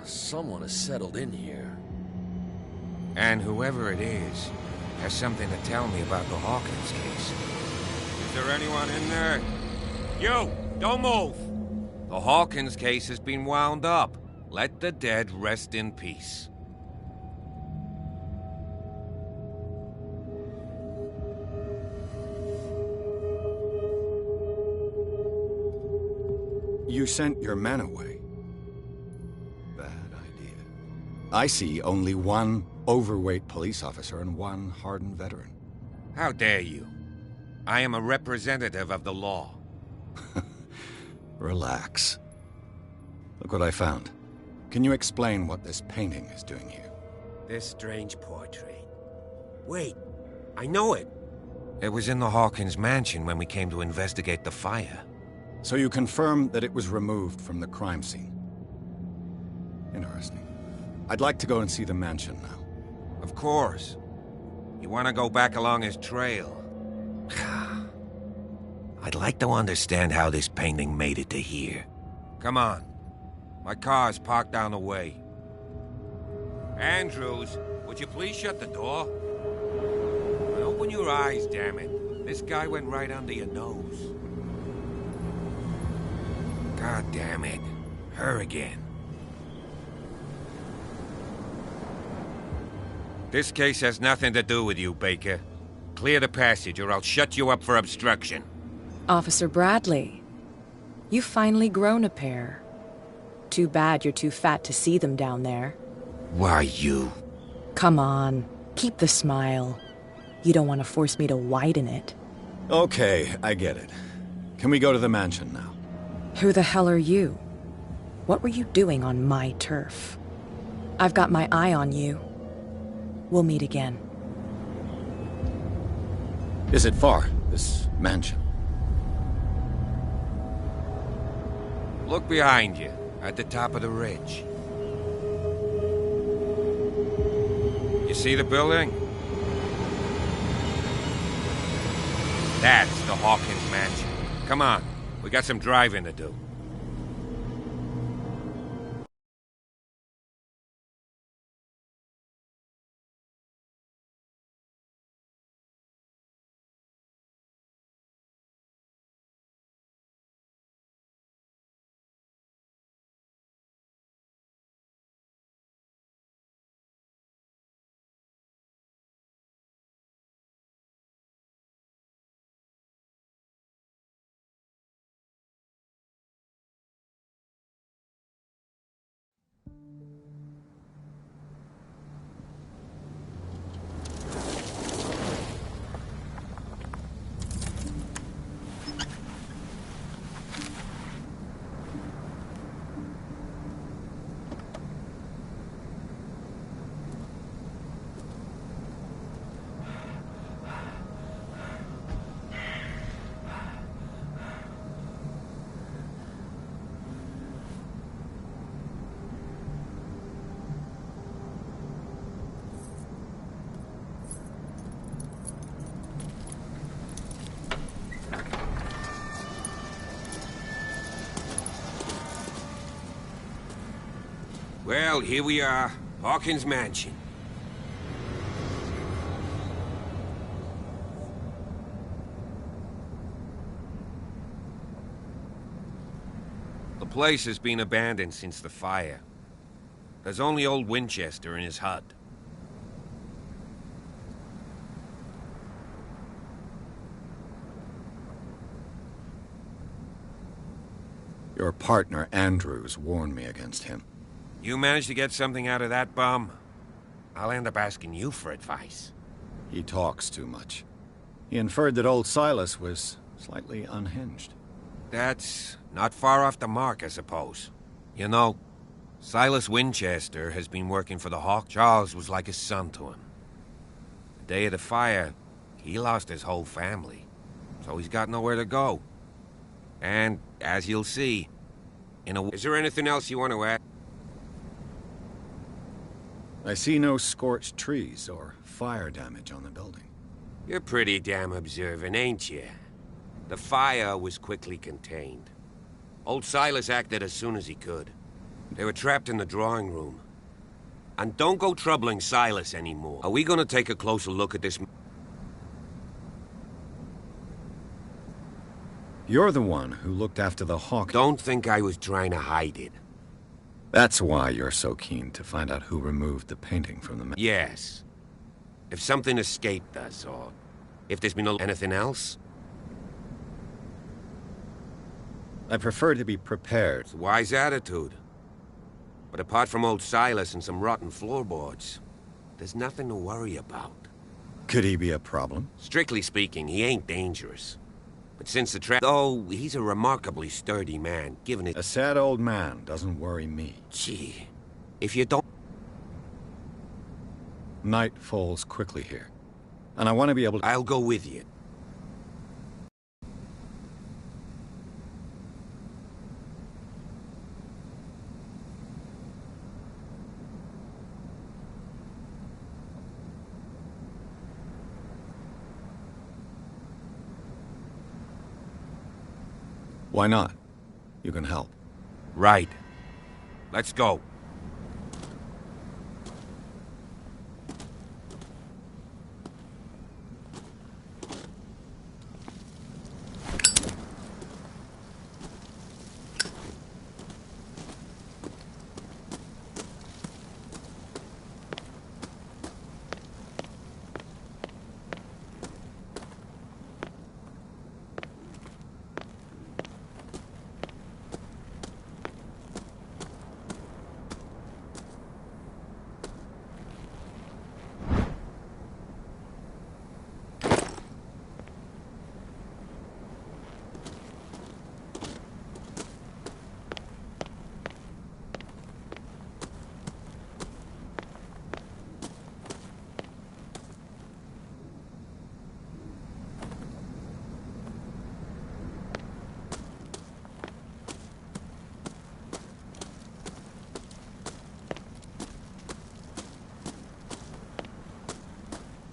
Someone has settled in here. And whoever it is has something to tell me about the Hawkins case. Is there anyone in there? You! Don't move! The Hawkins case has been wound up. Let the dead rest in peace. You sent your men away. Bad idea. I see only one overweight police officer and one hardened veteran. How dare you? I am a representative of the law. Relax. Look what I found. Can you explain what this painting is doing here? This strange portrait. Wait, I know it. It was in the Hawkins mansion when we came to investigate the fire. So you confirm that it was removed from the crime scene. Interesting. I'd like to go and see the mansion now. Of course. You want to go back along his trail? I'd like to understand how this painting made it to here. Come on. My car's parked down the way. Andrews, would you please shut the door? And open your eyes, damn it. This guy went right under your nose. God damn it. Her again. This case has nothing to do with you, Baker. Clear the passage or I'll shut you up for obstruction. Officer Bradley, you've finally grown a pair. Too bad you're too fat to see them down there. Why, you... Come on, keep the smile. You don't want to force me to widen it. Okay, I get it. Can we go to the mansion now? Who the hell are you? What were you doing on my turf? I've got my eye on you. We'll meet again. Is it far, this mansion? Look behind you, at the top of the ridge. You see the building? That's the Hawkins mansion. Come on, we got some driving to do. Well, here we are, Hawkins Mansion. The place has been abandoned since the fire. There's only old Winchester in his hut. Your partner, Andrews, warned me against him. You managed to get something out of that bum? I'll end up asking you for advice. He talks too much. He inferred that old Silas was slightly unhinged. That's not far off the mark, I suppose. You know, Silas Winchester has been working for the Hawk. Charles was like a son to him. The day of the fire, he lost his whole family, so he's got nowhere to go. And, as you'll see, Is there anything else you want to add? I see no scorched trees or fire damage on the building. You're pretty damn observant, ain't you? The fire was quickly contained. Old Silas acted as soon as he could. They were trapped in the drawing room. And don't go troubling Silas anymore. Are we gonna take a closer look at this? You're the one who looked after the Hawk. Don't think I was trying to hide it. That's why you're so keen to find out who removed the painting from the... Yes. If something escaped us, or if there's been anything else. I prefer to be prepared. It's a wise attitude. But apart from old Silas and some rotten floorboards, there's nothing to worry about. Could he be a problem? Strictly speaking, he ain't dangerous. But since the trap... Oh, he's a remarkably sturdy man, given it... A sad old man doesn't worry me. Gee, if you don't... Night falls quickly here, and I want to be able to... I'll go with you. Why not? You can help. Right. Let's go.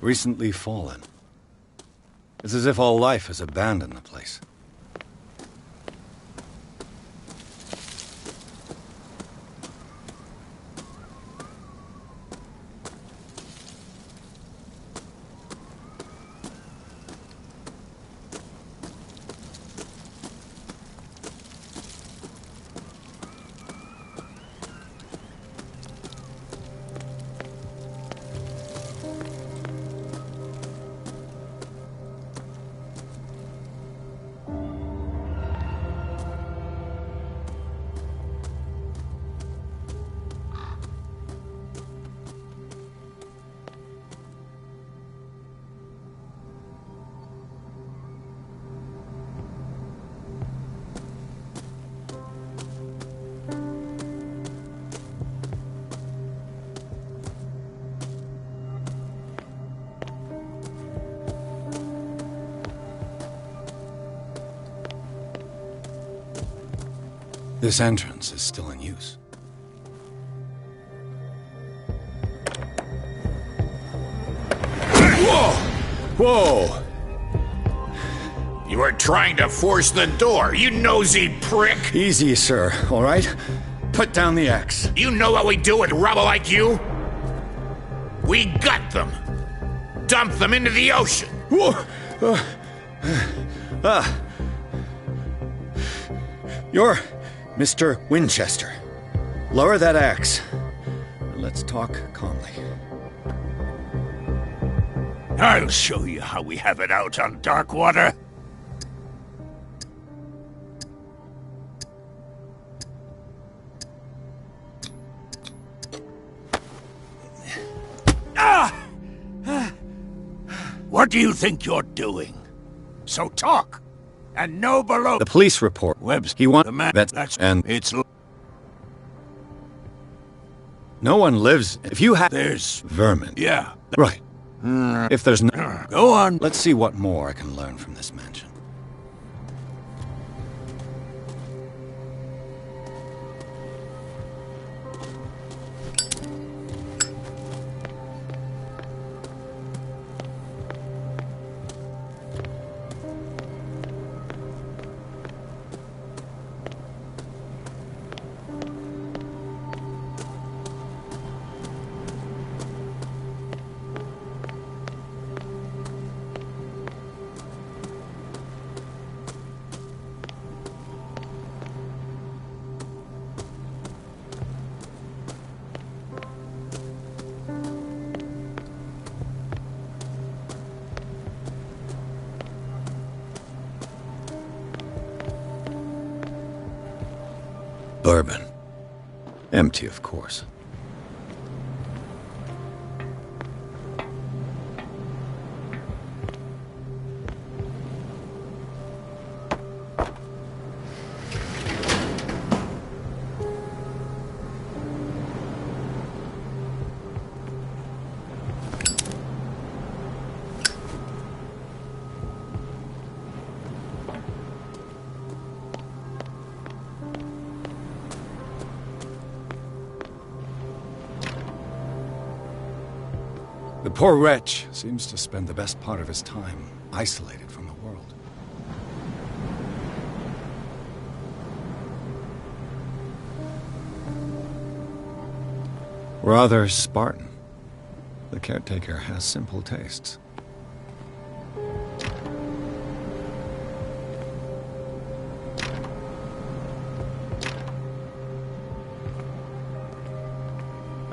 Recently fallen. It's as if all life has abandoned the place. This entrance is still in use. Whoa! Whoa! You were trying to force the door, you nosy prick! Easy, sir, all right? Put down the axe. You know what we do with rubble like you? We gut them. Dump them into the ocean. Whoa! You're Mr. Winchester. Lower that axe. Let's talk calmly. I'll show you how we have it out on Darkwater. What do you think you're doing? So talk, and no below. The police report. Webb's He wants the man. that's and it's. no one lives. If you have There's vermin, yeah. right? If there's no, Go on. let's see what more I can learn from this mansion. Bourbon. Empty, of course. The poor wretch seems to spend the best part of his time isolated from the world. Rather Spartan. The caretaker has simple tastes.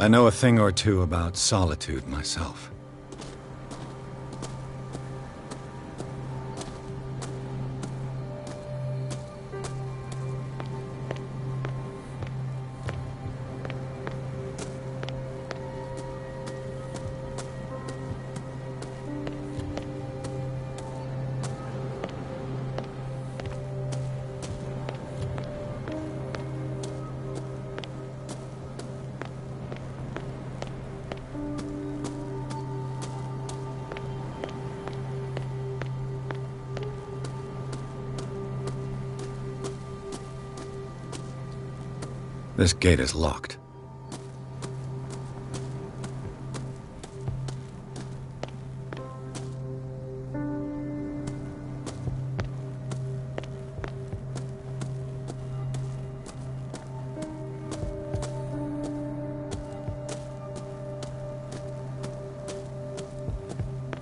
I know a thing or two about solitude myself. This gate is locked.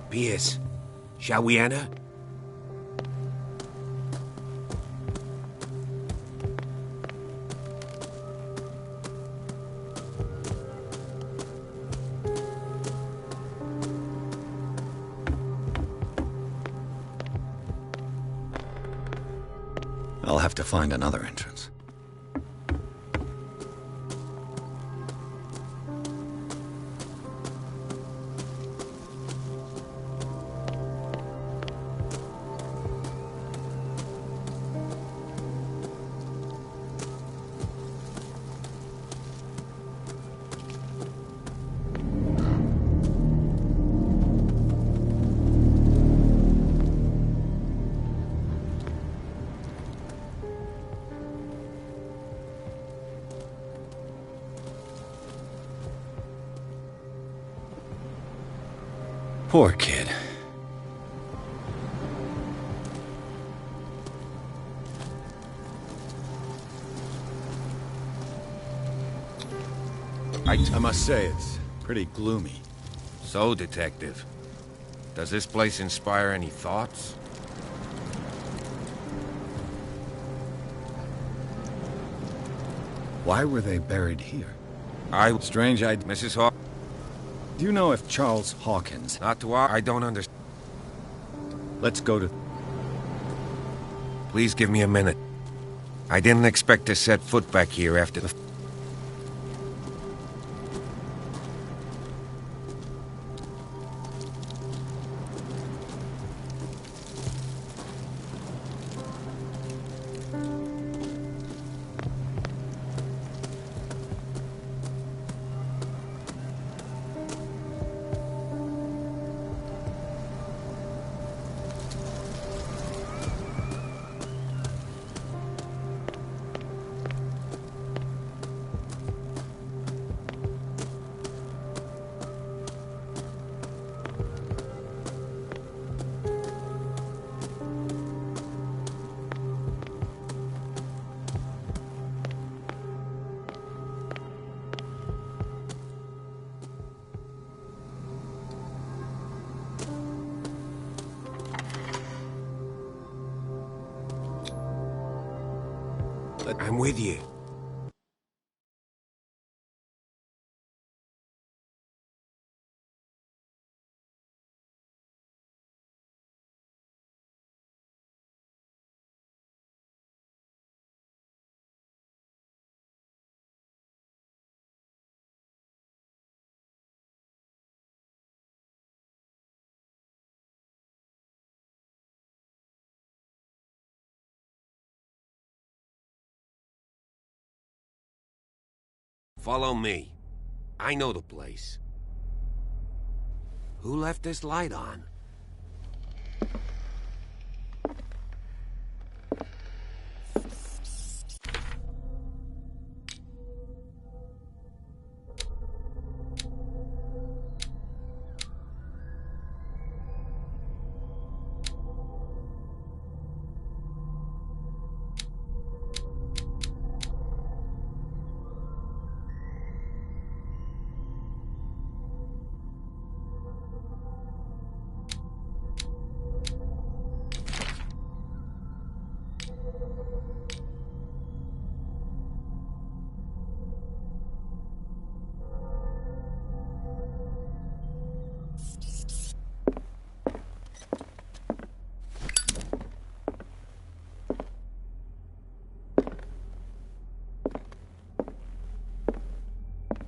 Pierce, shall we enter? I'll have to find another entrance. Poor kid. I must say, it's pretty gloomy. So, Detective, does this place inspire any thoughts? Why were they buried here? Strange idea. Mrs. Hawk. Do you know if Charles Hawkins... Not to I don't understand. Let's go to... Please give me a minute. I didn't expect to set foot back here after the... I'm with you. Follow me. I know the place. Who left this light on?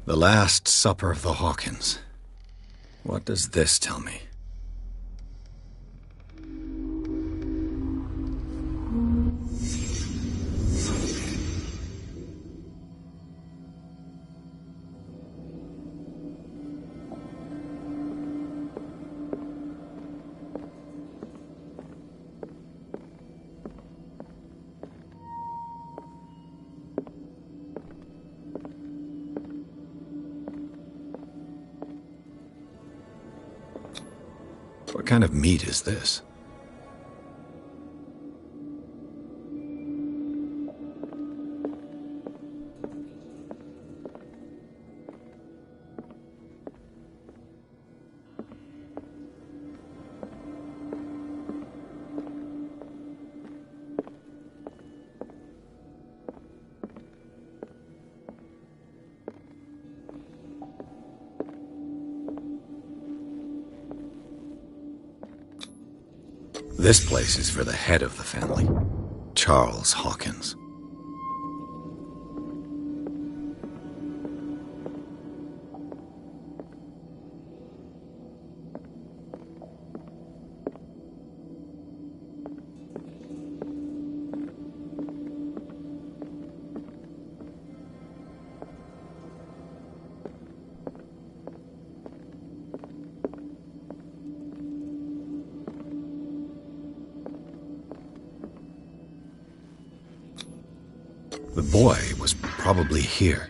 The Last Supper of the Hawkins. What does this tell me? What kind of meat is this? This place is for the head of the family, Charles Hawkins. The boy was probably here.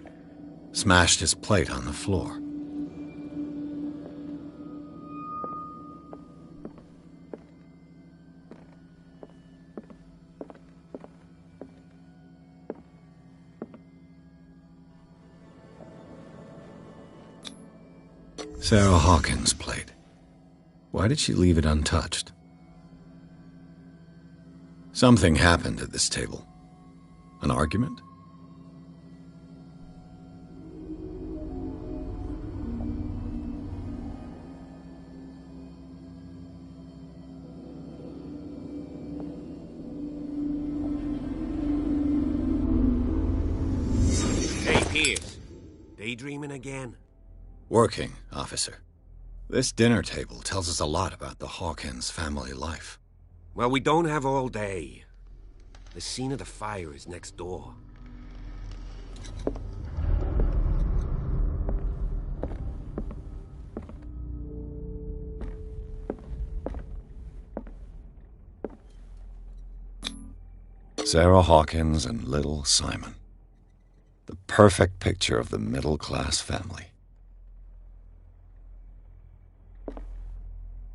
Smashed his plate on the floor. Sarah Hawkins' plate. Why did she leave it untouched? Something happened at this table. An argument? Hey, Pierce. Daydreaming again? Working, officer. This dinner table tells us a lot about the Hawkins family life. Well, we don't have all day. The scene of the fire is next door. Sarah Hawkins and little Simon. The perfect picture of the middle-class family.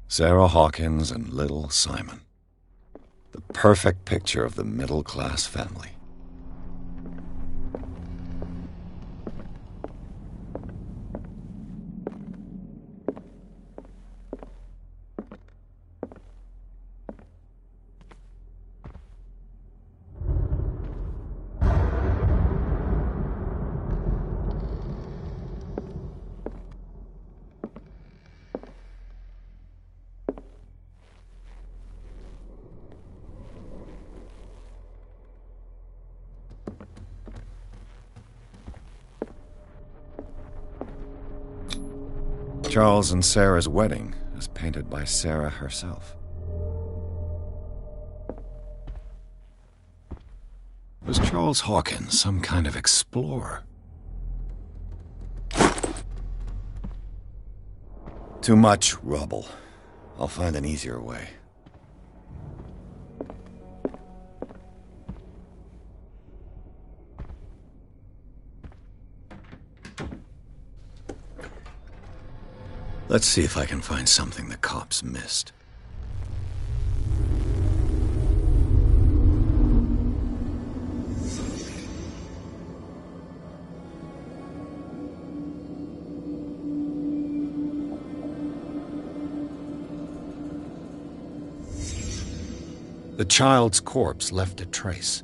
Sarah Hawkins and little Simon. The perfect picture of the middle-class family. Charles and Sarah's wedding is painted by Sarah herself. Was Charles Hawkins some kind of explorer? Too much rubble. I'll find an easier way. Let's see if I can find something the cops missed. The child's corpse left a trace.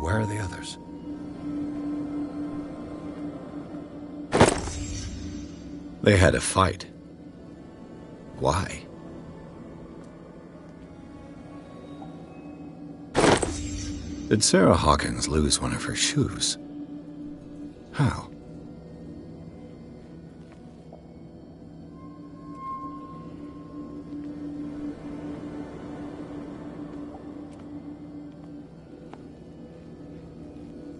Where are the others? They had a fight. Why? Did Sarah Hawkins lose one of her shoes? How?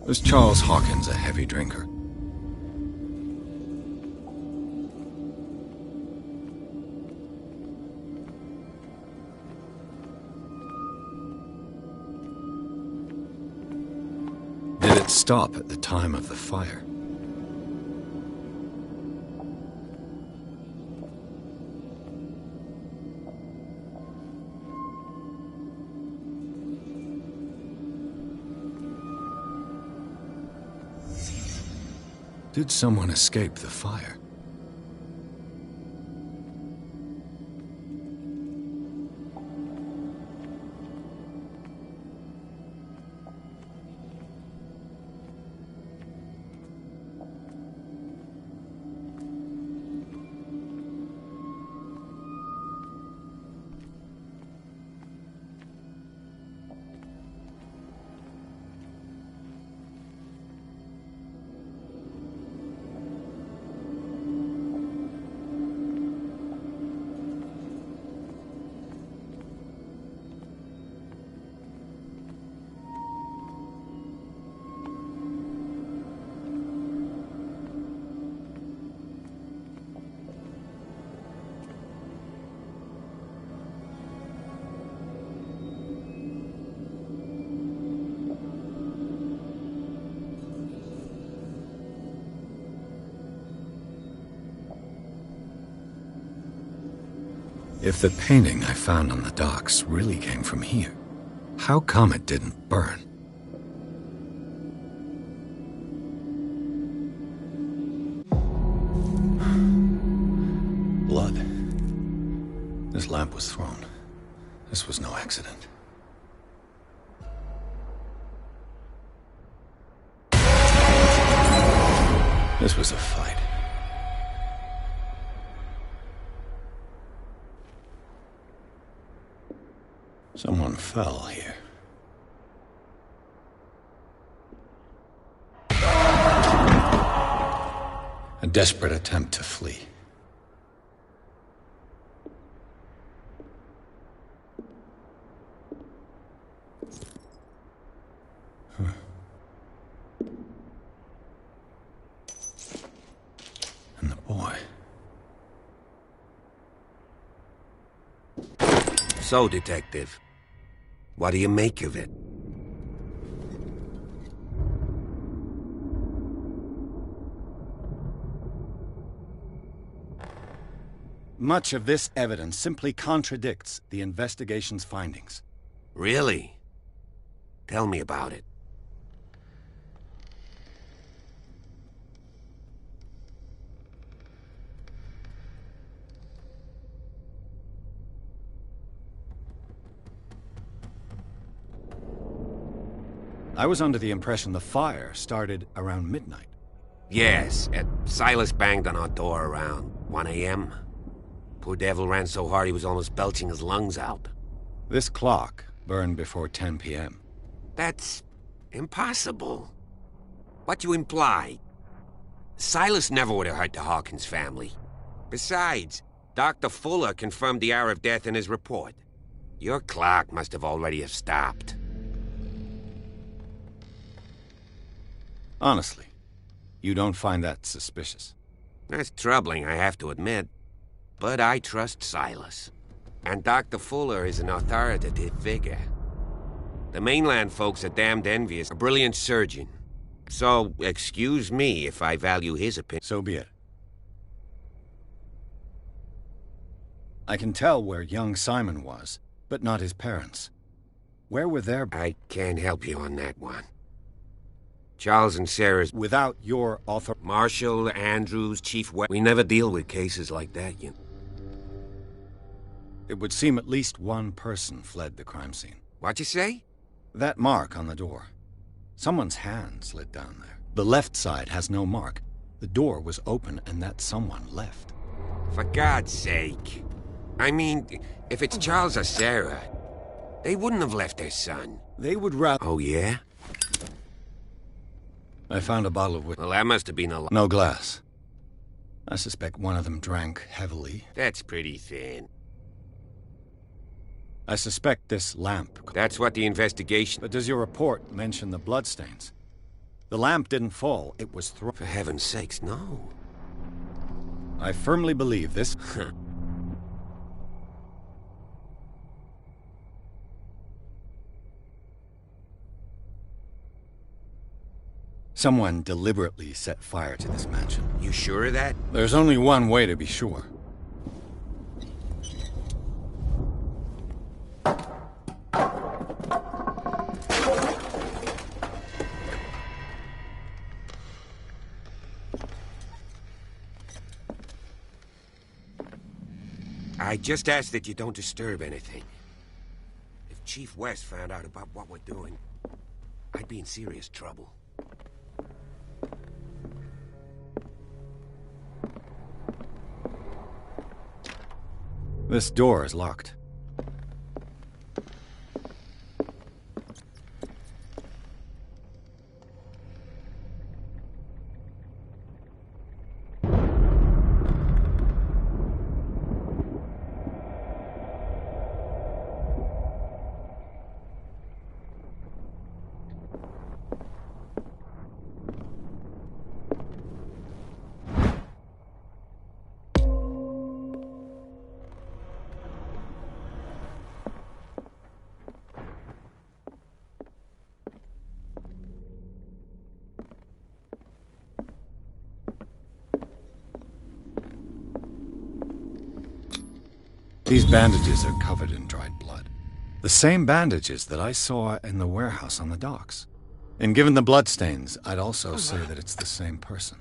Was Charles Hawkins a heavy drinker? Did it stop at the time of the fire? Did someone escape the fire? If the painting I found on the docks really came from here, how come it didn't burn? Blood. This lamp was thrown. This was no accident. This was a fight. Someone fell here. A desperate attempt to flee. And the boy. So, Detective, what do you make of it? Much of this evidence simply contradicts the investigation's findings. Really? Tell me about it. I was under the impression the fire started around midnight. Yes, Silas banged on our door around 1 a.m. Poor devil ran so hard he was almost belching his lungs out. This clock burned before 10 p.m. That's impossible. What you imply? Silas never would have hurt the Hawkins family. Besides, Dr. Fuller confirmed the hour of death in his report. Your clock must have already have stopped. Honestly, you don't find that suspicious? That's troubling, I have to admit. But I trust Silas. And Dr. Fuller is an authoritative figure. The mainland folks are damned envious. A brilliant surgeon. So, excuse me if I value his opinion. So be it. I can tell where young Simon was, but not his parents. Where were their... I can't help you on that one. Charles and Sarah's... Without your author... Marshall, Andrews, Chief West... We never deal with cases like that, you... It would seem at least one person fled the crime scene. What'd you say? That mark on the door. Someone's hand slid down there. The left side has no mark. The door was open and that someone left. For God's sake. I mean, if it's Charles or Sarah, they wouldn't have left their son. They would rather... Oh, yeah? I found a bottle of whiskey. Well, that must have been a... No glass. I suspect one of them drank heavily. That's pretty thin. I suspect this lamp... That's what the investigation... But does your report mention the bloodstains? The lamp didn't fall, it was thrown... For heaven's sakes, no. I firmly believe this... Someone deliberately set fire to this mansion. You sure of that? There's only one way to be sure. I just ask that you don't disturb anything. If Chief West found out about what we're doing, I'd be in serious trouble. This door is locked. These bandages are covered in dried blood. The same bandages that I saw in the warehouse on the docks. And given the bloodstains, I'd also say that it's the same person.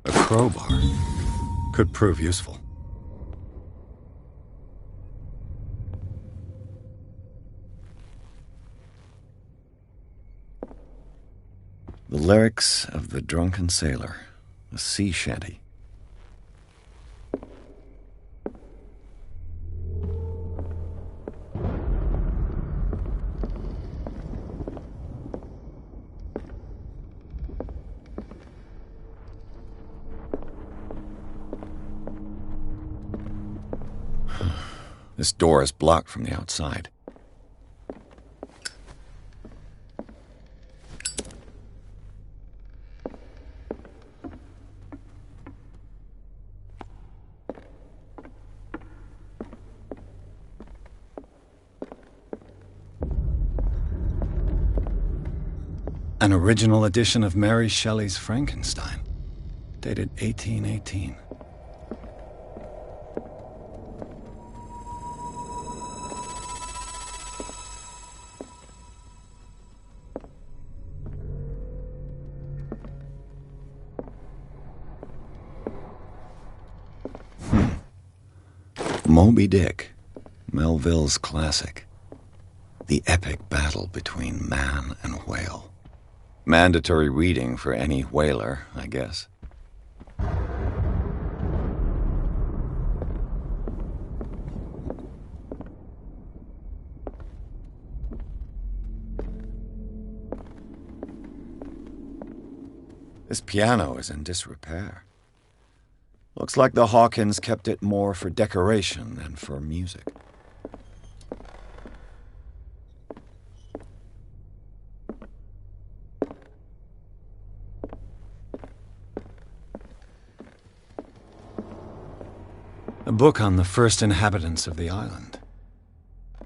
A crowbar could prove useful. The lyrics of the drunken sailor, a sea shanty. This door is blocked from the outside. An original edition of Mary Shelley's Frankenstein, dated 1818. Moby Dick, Melville's classic. The epic battle between man and whale. Mandatory reading for any whaler, I guess. This piano is in disrepair. Looks like the Hawkins kept it more for decoration than for music. A book on the first inhabitants of the island.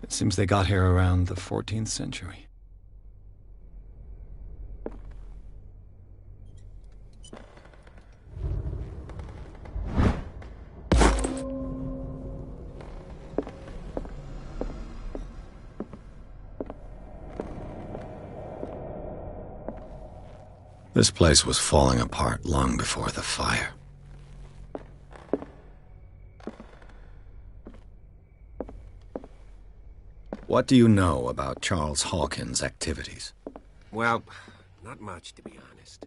It seems they got here around the 14th century. This place was falling apart long before the fire. What do you know about Charles Hawkins' activities? Well, not much, to be honest.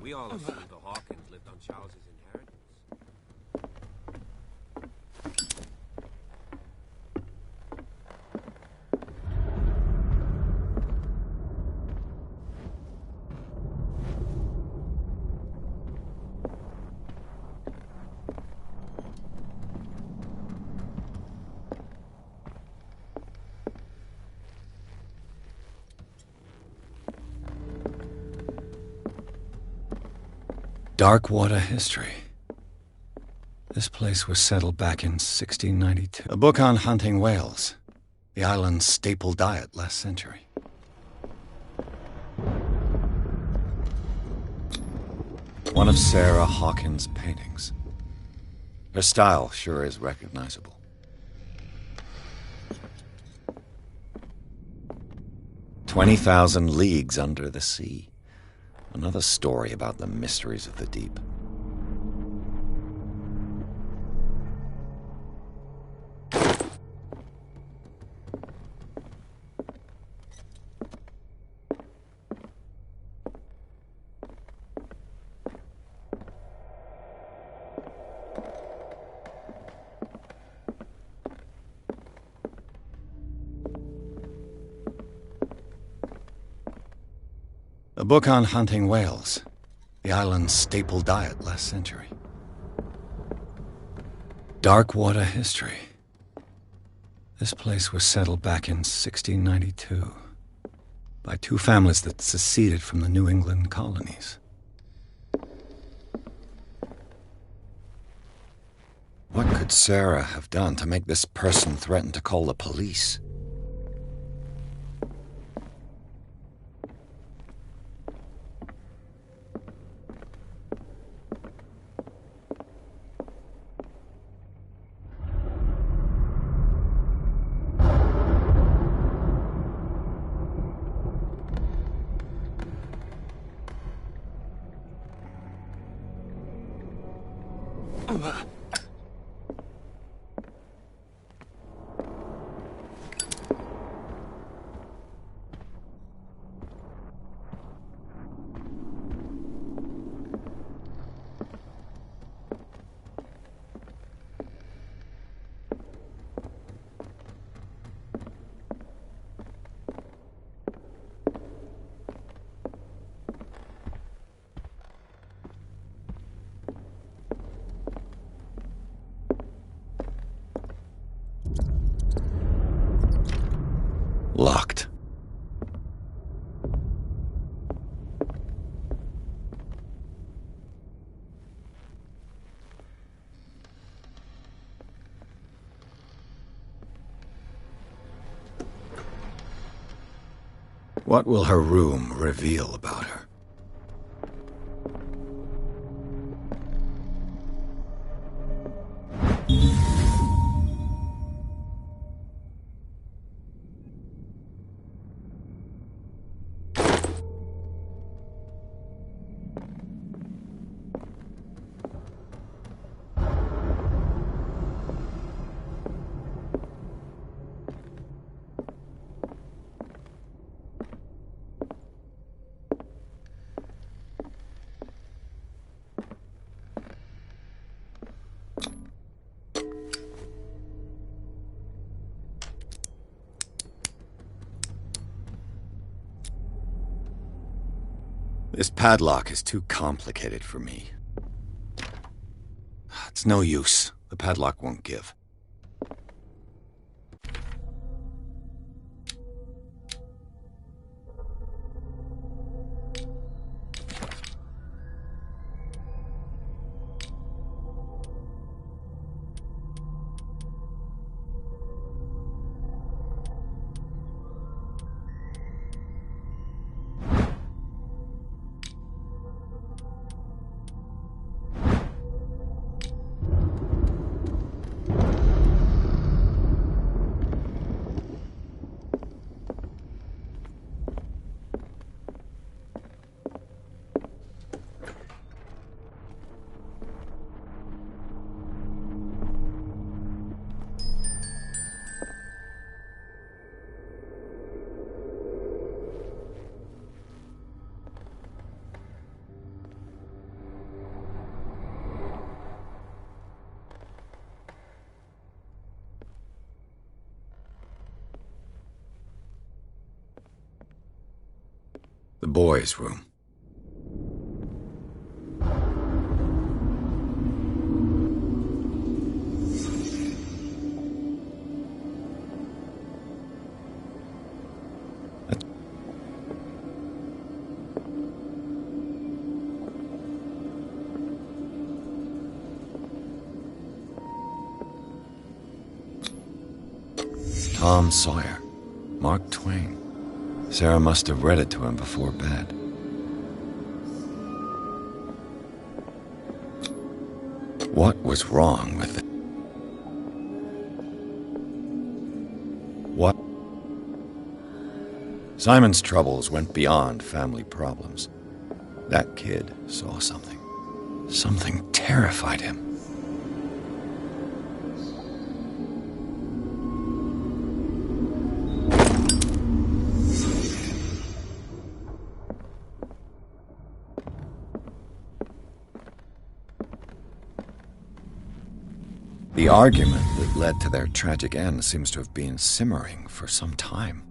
We all assumed the Hawkins lived on Charles's inheritance. Darkwater history. This place was settled back in 1692. A book on hunting whales, the island's staple diet last century. One of Sarah Hawkins' paintings. Her style sure is recognizable. "20,000 Leagues Under the Sea." Another story about the mysteries of the deep. A book on hunting whales, the island's staple diet last century. Darkwater history. This place was settled back in 1692 by two families that seceded from the New England colonies. What could Sarah have done to make this person threaten to call the police? Locked. What will her room reveal about her? This padlock is too complicated for me. It's no use. The padlock won't give. The boys' room. Tom Sawyer. Mark Twain. Sarah must have read it to him before bed. What was wrong with it? What? Simon's troubles went beyond family problems. That kid saw something. Something terrified him. The argument that led to their tragic end seems to have been simmering for some time.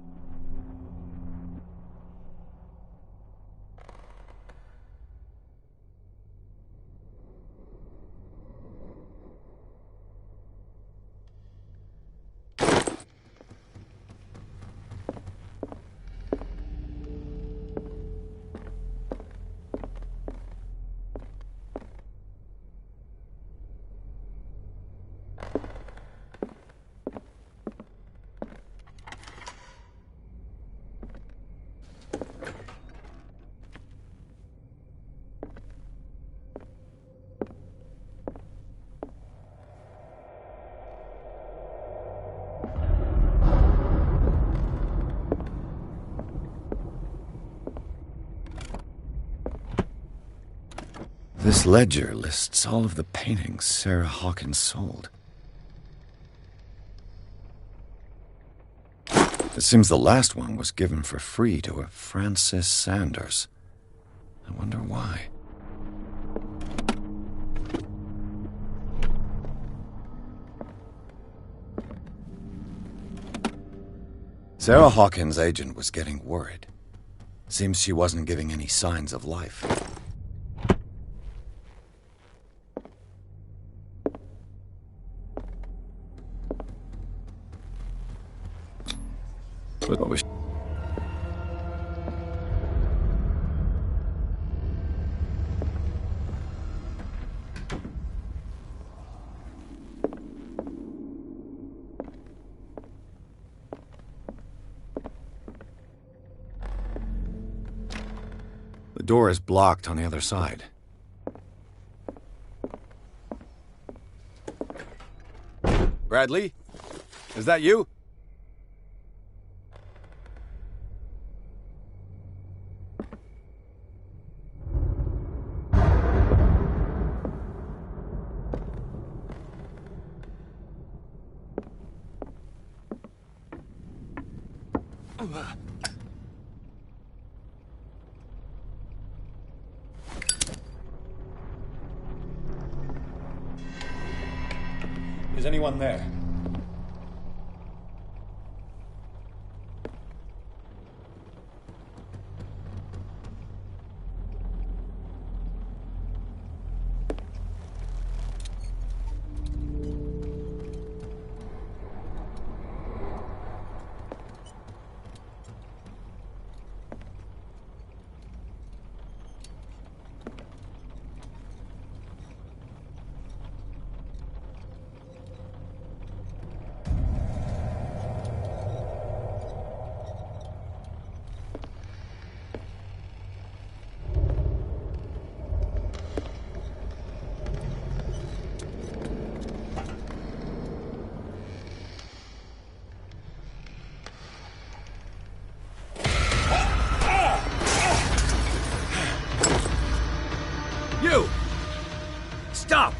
This ledger lists all of the paintings Sarah Hawkins sold. It seems the last one was given for free to a Francis Sanders. I wonder why. Sarah Hawkins' agent was getting worried. Seems she wasn't giving any signs of life. What was... The door is blocked on the other side. Bradley? Is that you? Is anyone there? stop!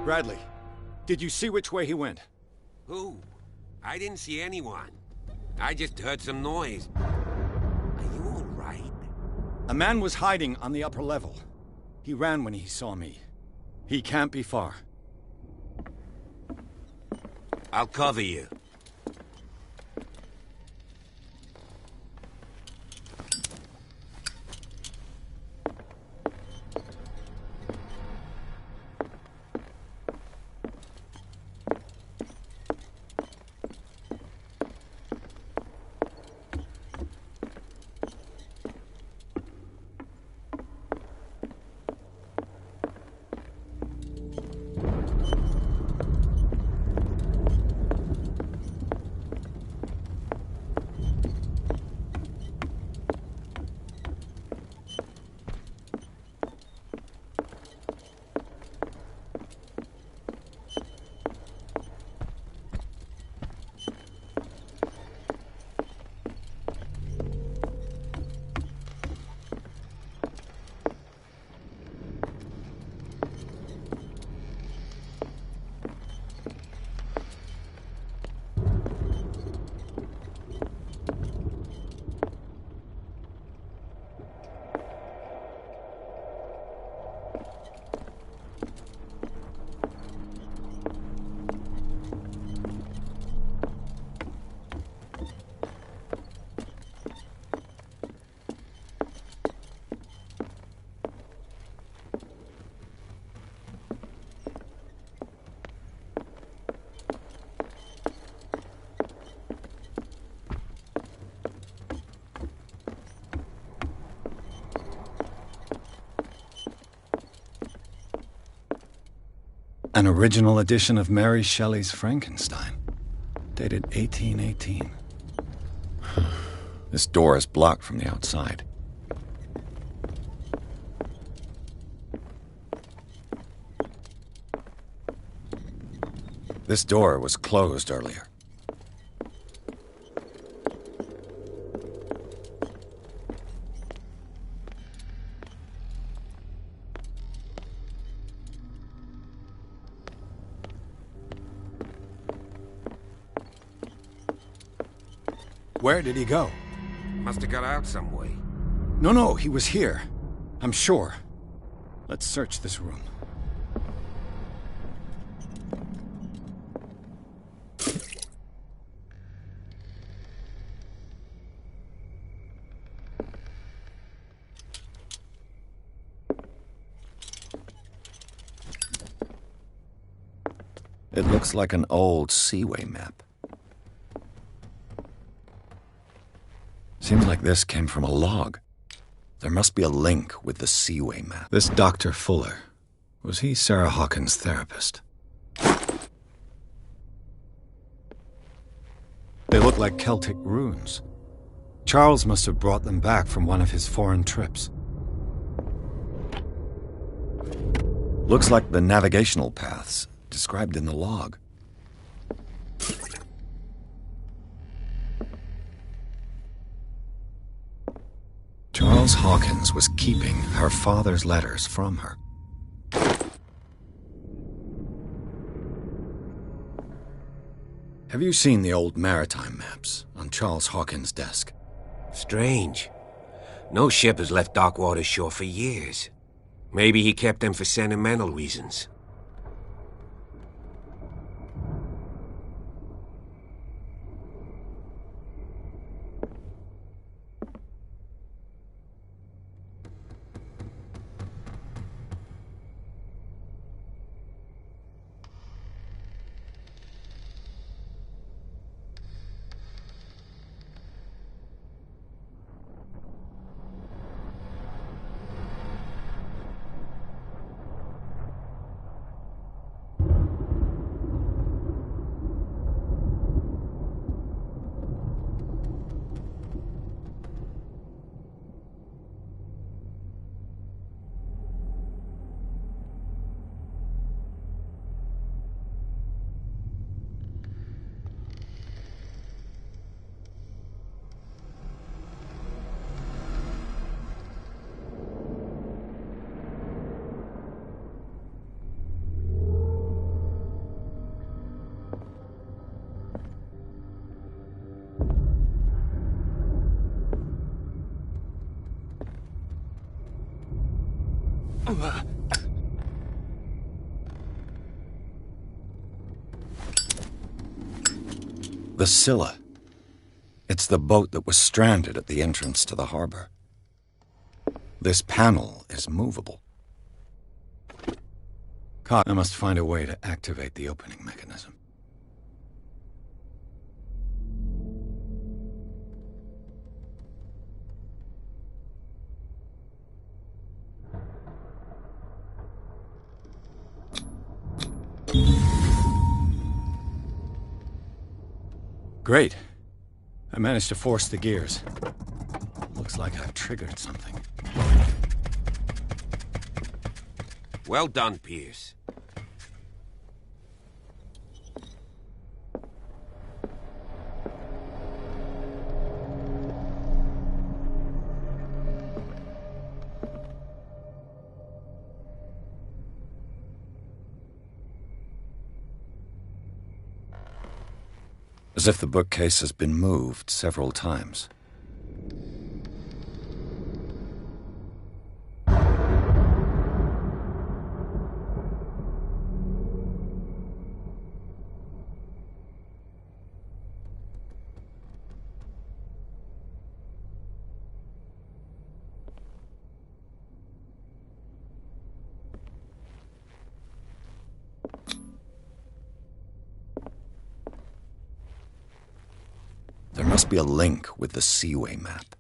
Bradley, did you see which way he went? Who? I didn't see anyone. I just heard some noise. Are you all right? A man was hiding on the upper level. He ran when he saw me. He can't be far. I'll cover you. An original edition of Mary Shelley's Frankenstein, dated 1818. This door is blocked from the outside. This door was closed earlier. Where did he go? Must have got out some way. No, he was here. I'm sure. Let's search this room. It looks like an old seaway map. Seems like this came from a log. There must be a link with the seaway map. This Dr. Fuller, was he Sarah Hawkins' therapist? They look like Celtic runes. Charles must have brought them back from one of his foreign trips. Looks like the navigational paths described in the log. Charles Hawkins was keeping her father's letters from her. Have you seen the old maritime maps on Charles Hawkins' desk? Strange. No ship has left Darkwater's shore for years. Maybe he kept them for sentimental reasons. The Scylla. It's the boat that was stranded at the entrance to the harbor. This panel is movable. I must find a way to activate the opening mechanism. Great. I managed to force the gears. Looks like I've triggered something. Well done, Pierce. As if the bookcase has been moved several times. There must be a link with the Seaway map.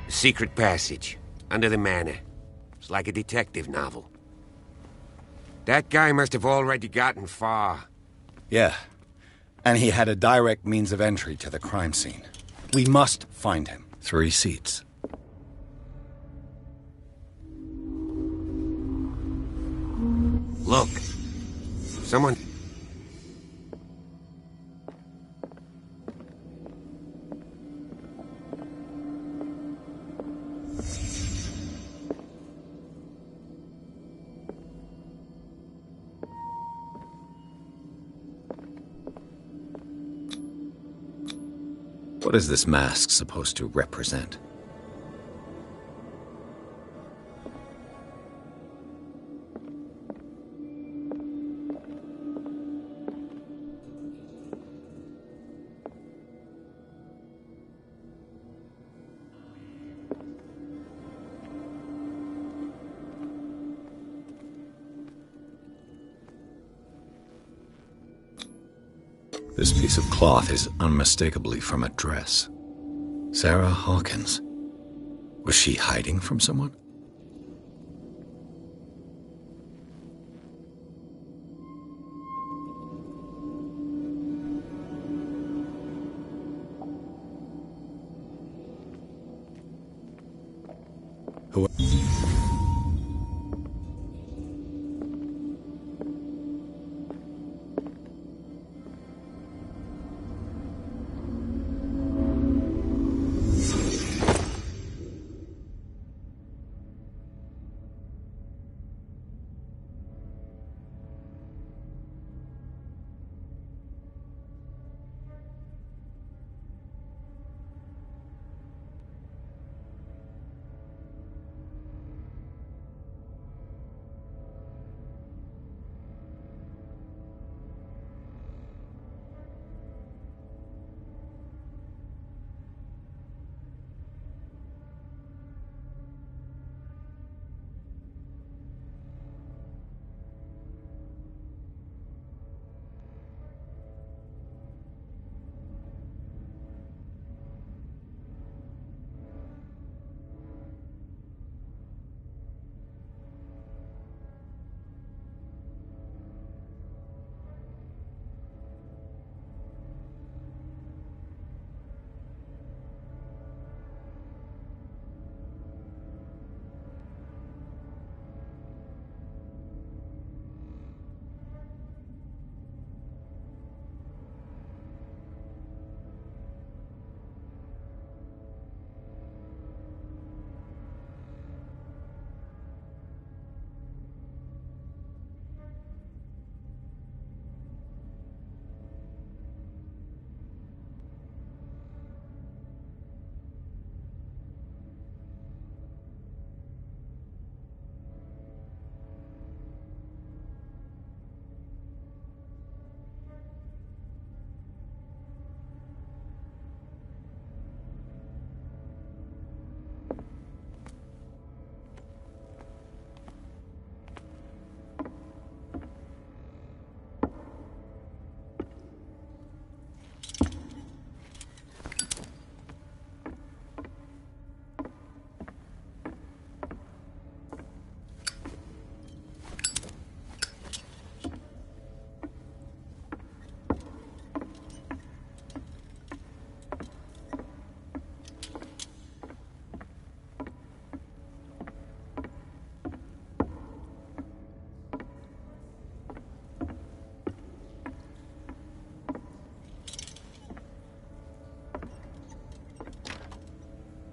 Secret passage, under the manor. It's like a detective novel. That guy must have already gotten far. Yeah. And he had a direct means of entry to the crime scene. We must find him. 3 seats. Look. Someone... What is this mask supposed to represent? This piece of cloth is unmistakably from a dress. Sarah Hawkins. Was she hiding from someone? Who?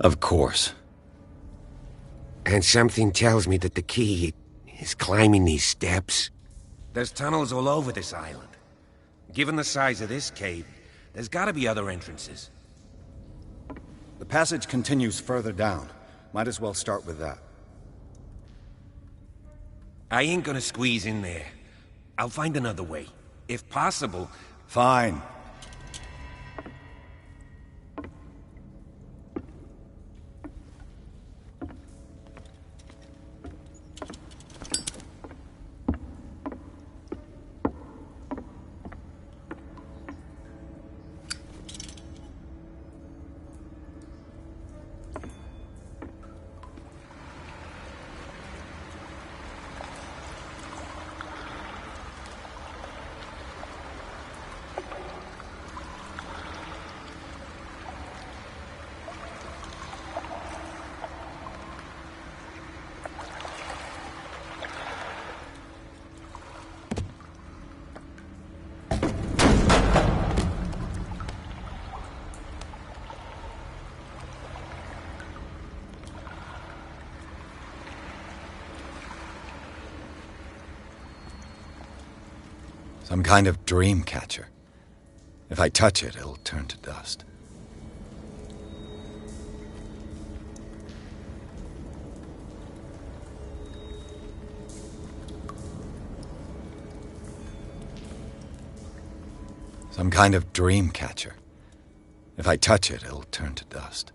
Of course. And something tells me that the key is climbing these steps. There's tunnels all over this island. Given the size of this cave, there's gotta be other entrances. The passage continues further down. Might as well start with that. I ain't gonna squeeze in there. I'll find another way. If possible. Fine. Some kind of dream catcher. If I touch it, it'll turn to dust. Some kind of dream catcher. If I touch it, it'll turn to dust.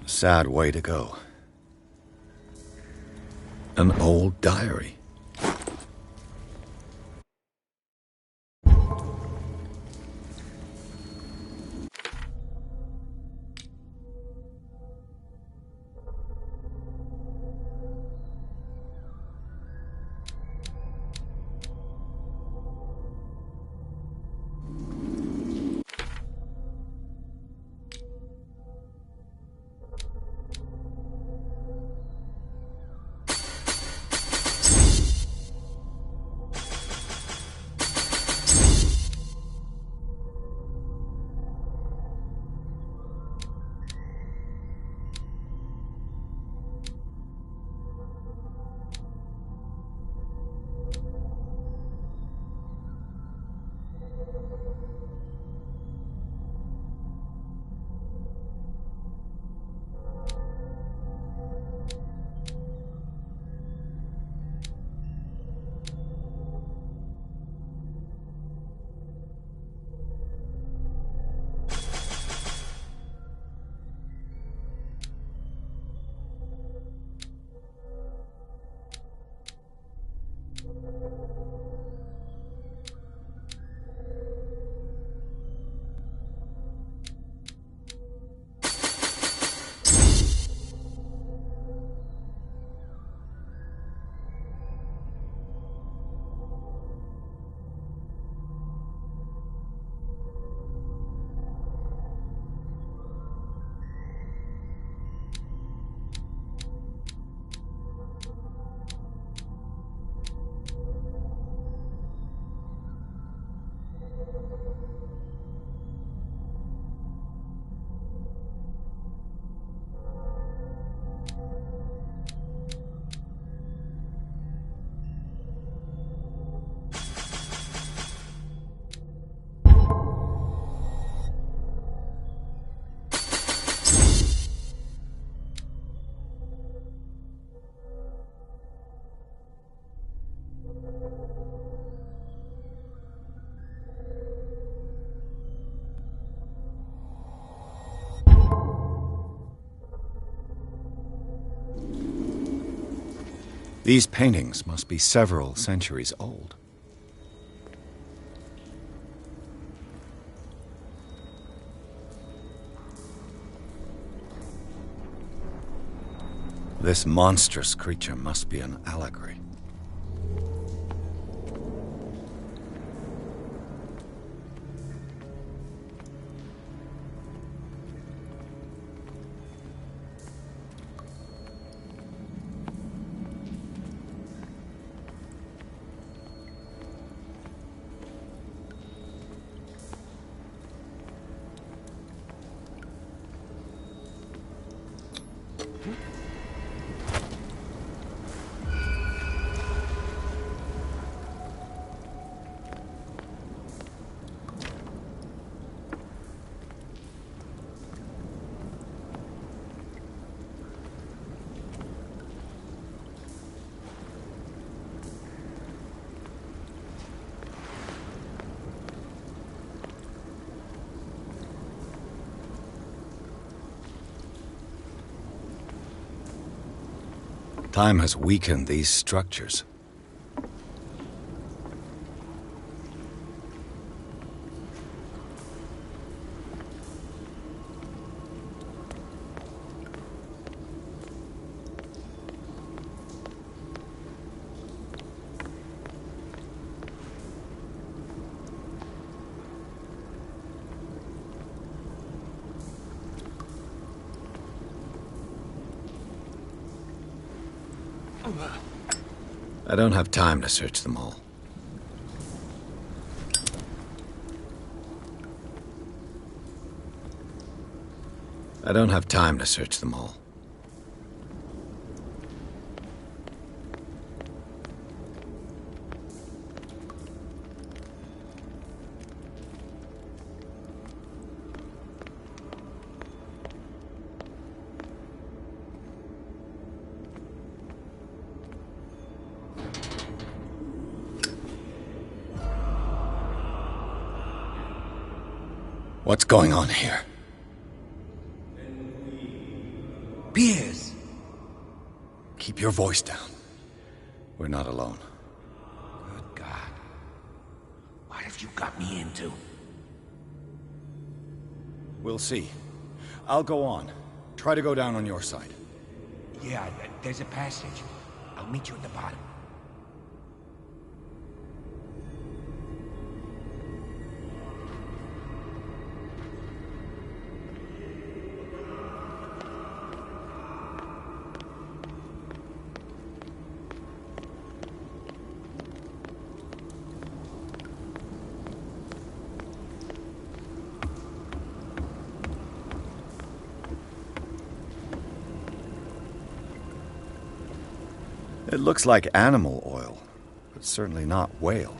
Sad way to go. An old diary. These paintings must be several centuries old. This monstrous creature must be an allegory. Time has weakened these structures. I don't have time to search them all. I don't have time to search them all. What's going on here? Piers! Keep your voice down. We're not alone. Good God. What have you got me into? We'll see. I'll go on. Try to go down on your side. Yeah, there's a passage. I'll meet you at the bottom. It looks like animal oil, but certainly not whale.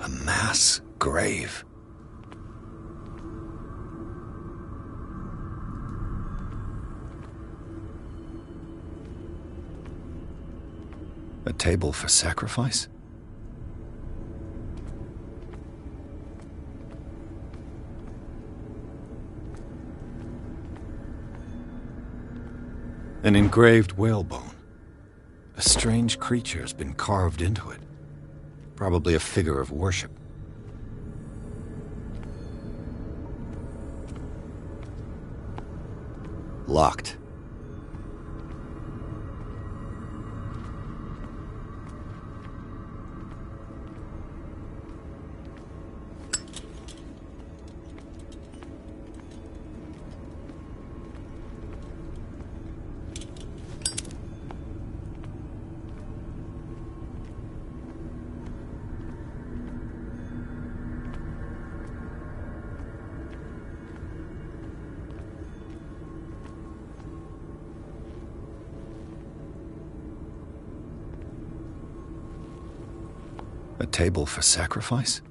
A mass grave. A table for sacrifice? An engraved whalebone. A strange creature has been carved into it. Probably a figure of worship. Locked. A table for sacrifice?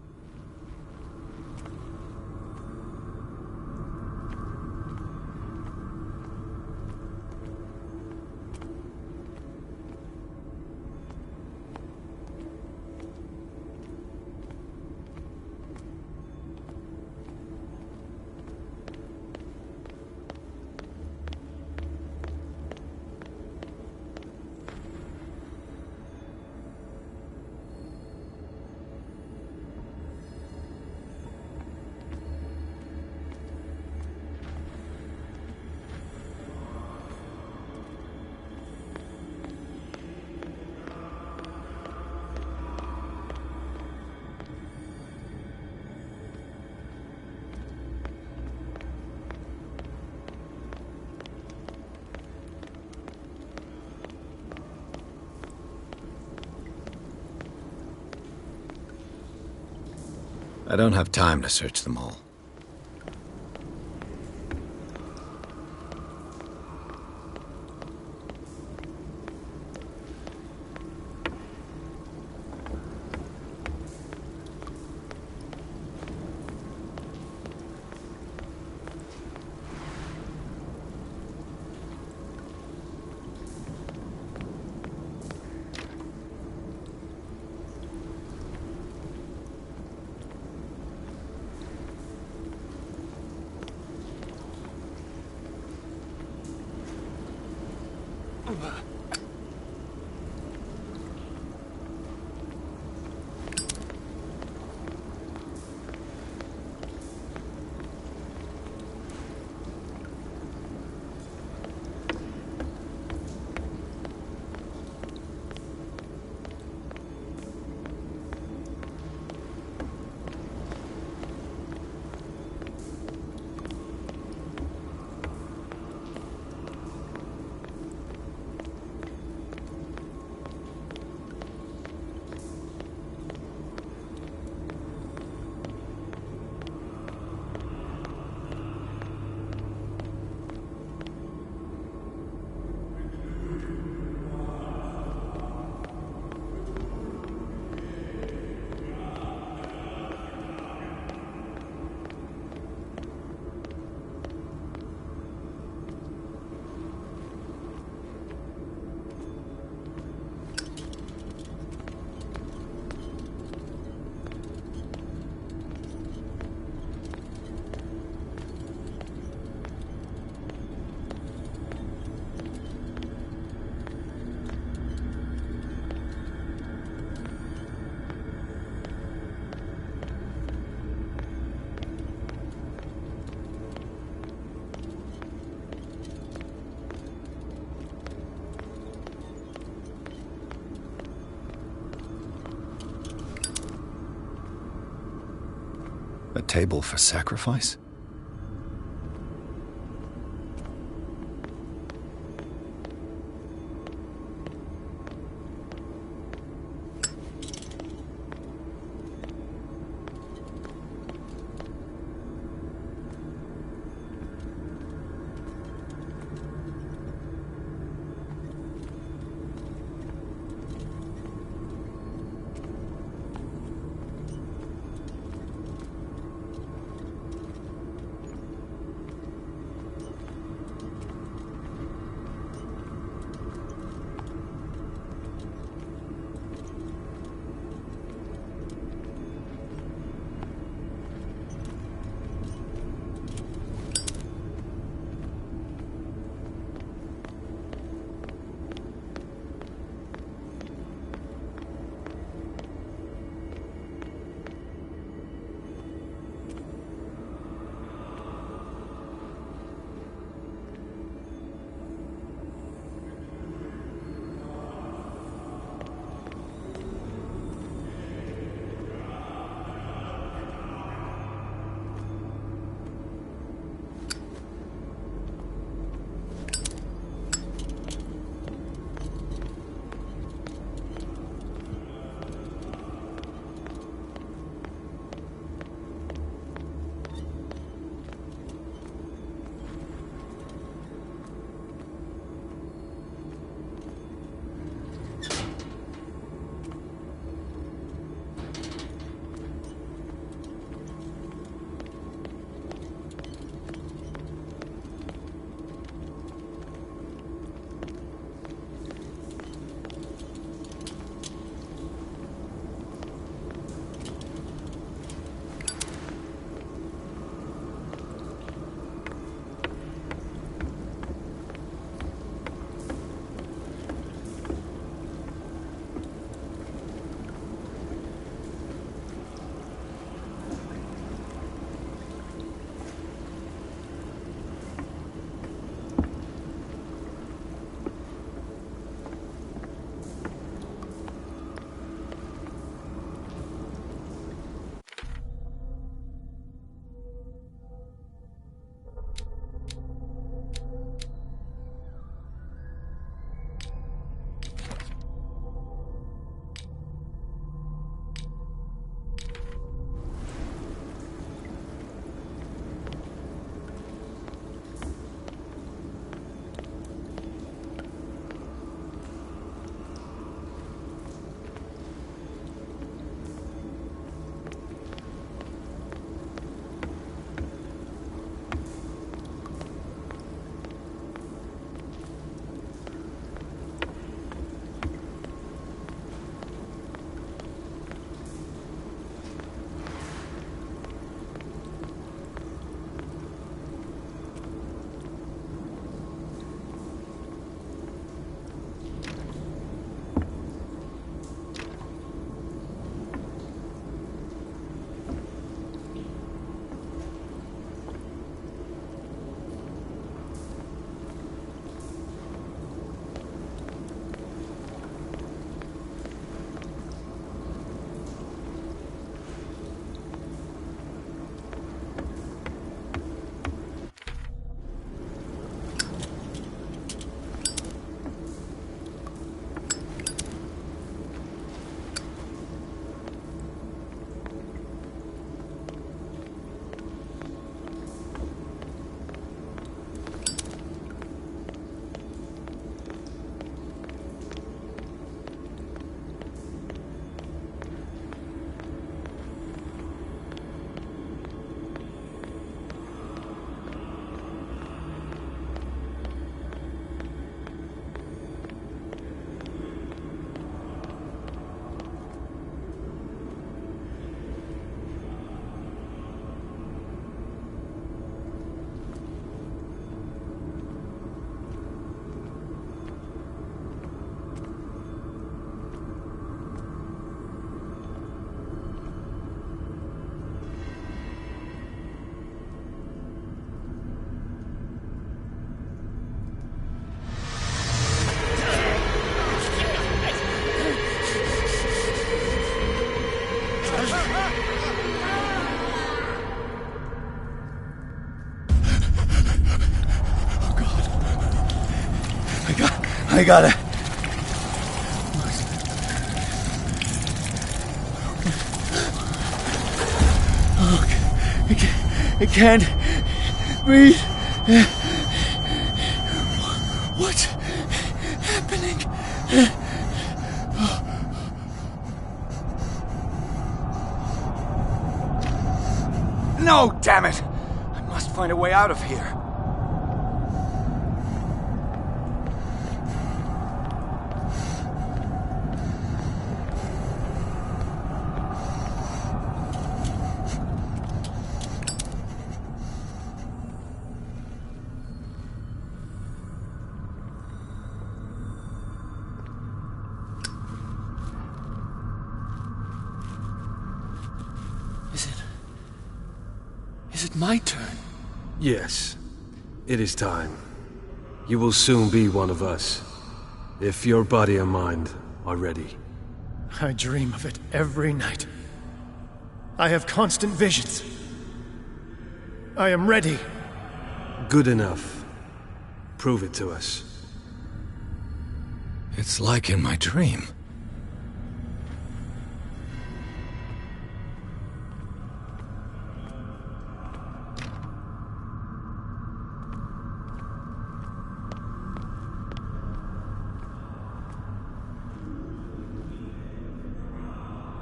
I don't have time to search them all. A table for sacrifice? I gotta... I can't breathe. What's happening? No, damn it! I must find a way out of here. Is it my turn? Yes, it is time. You will soon be one of us, if your body and mind are ready. I dream of it every night. I have constant visions. I am ready. Good enough. Prove it to us. It's like in my dream.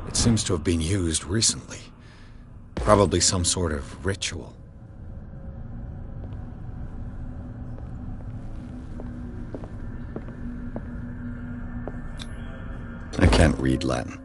It seems to have been used recently. Probably some sort of ritual. I can't read Latin.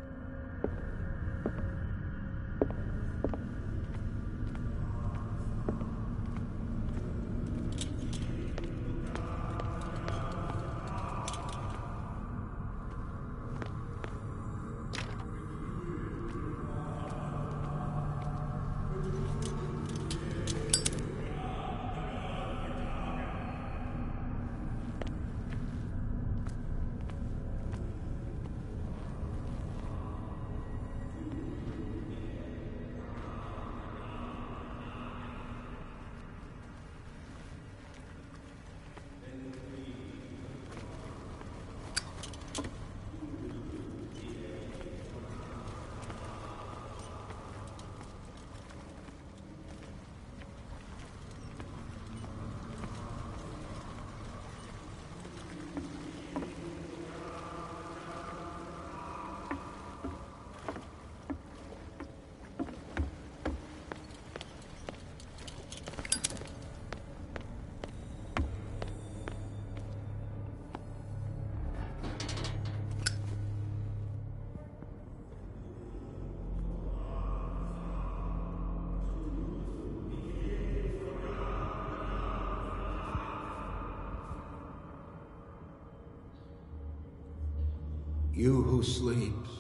You who sleeps,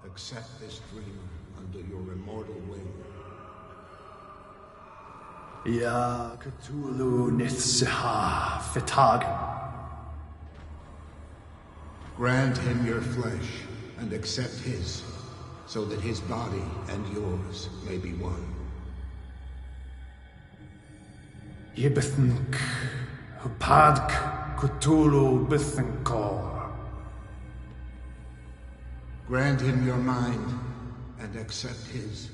accept this dreamer under your immortal wing. Ya Cthulhu Nithsiha Fitag. Grant him your flesh and accept his, so that his body and yours may be one. Yibithink Hupadk Cthulhu Bithinkor. Grant him your mind and accept his,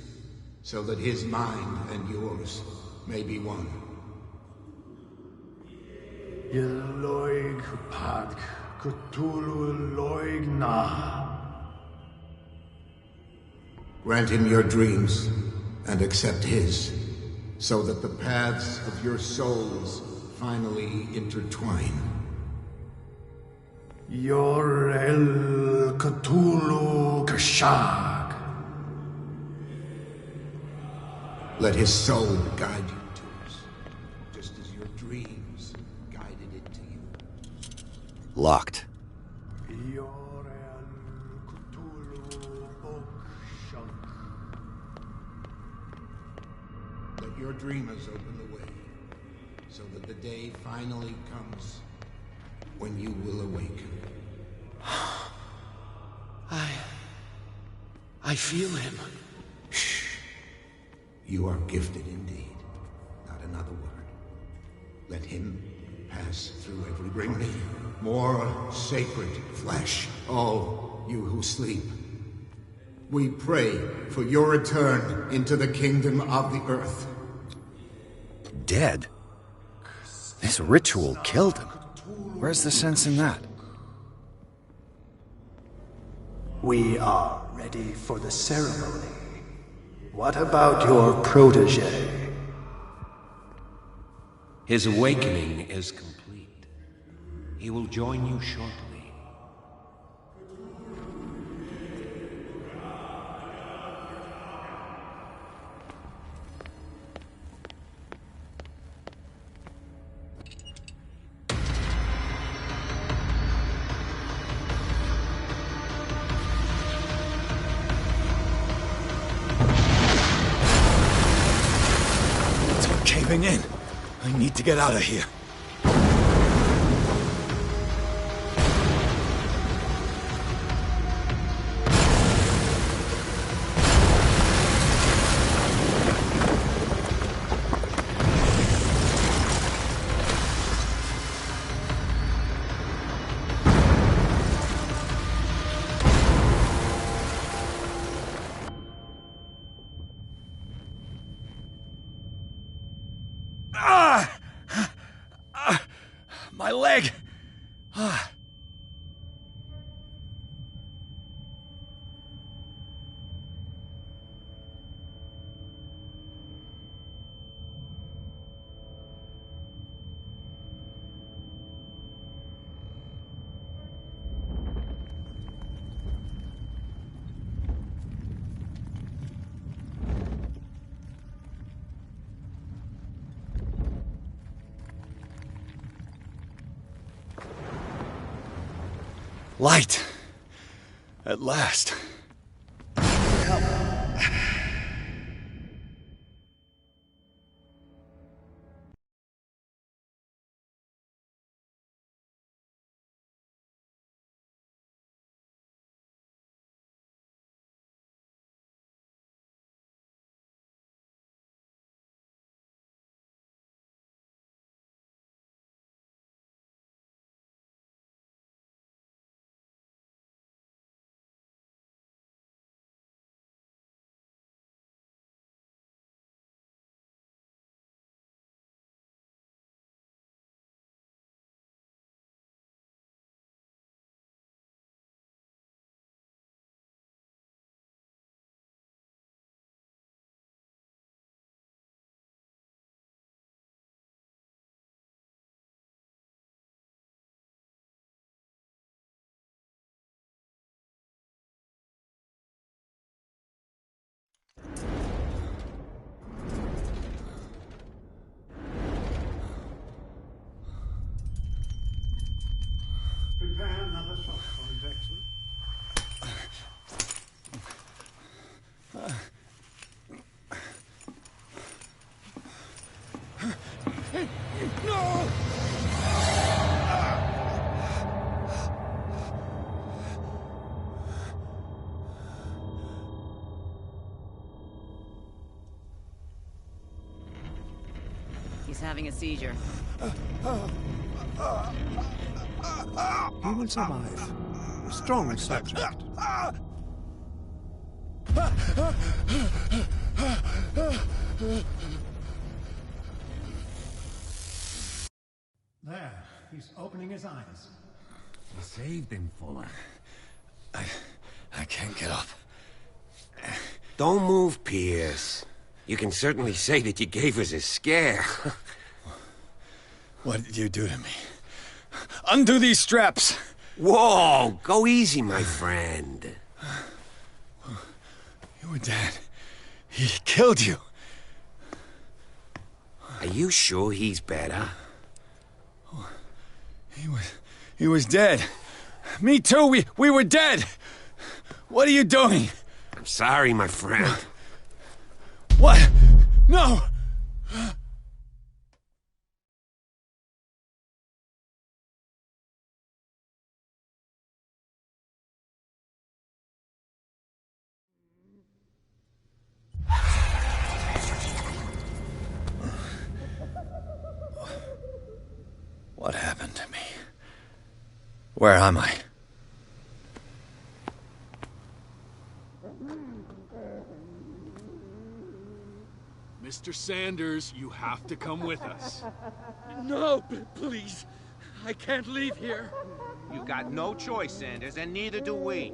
so that his mind and yours may be one. Yeloig Hupadk Cthulhu Loig Na. Grant him your dreams and accept his, so that the paths of your souls finally intertwine. Yor El Cthulhu Kashag. Let his soul guide you to us, just as your dreams guided it to you. Locked. Yor El Cthulhu Okshunk. Let your dreamers open the way, so that the day finally comes when you will awaken. I feel him. Shh. You are gifted indeed. Not another word. Let him pass through every body. Bring me more sacred flesh, all you who sleep. We pray for your return into the kingdom of the earth. Dead? This ritual killed him. Where's the sense in that? We are ready for the ceremony. What about your protege? His awakening is complete. He will join you shortly. It's all caving in. I need to get out of here. My leg! Light! At last. Prepare another shot for injection. No! He's having a seizure. He will survive. A strong subject. There, he's opening his eyes. You saved him, Fuller. I can't get up. Don't move, Pierce. You can certainly say that you gave us a scare. What did you do to me? Undo these straps! Whoa! Go easy, my friend. You were dead. He killed you. Are you sure he's better? He was dead. Me too, we were dead! What are you doing? I'm sorry, my friend. What? No! Where am I? Mr. Sanders, you have to come with us. No, please. I can't leave here. You got no choice, Sanders, and neither do we.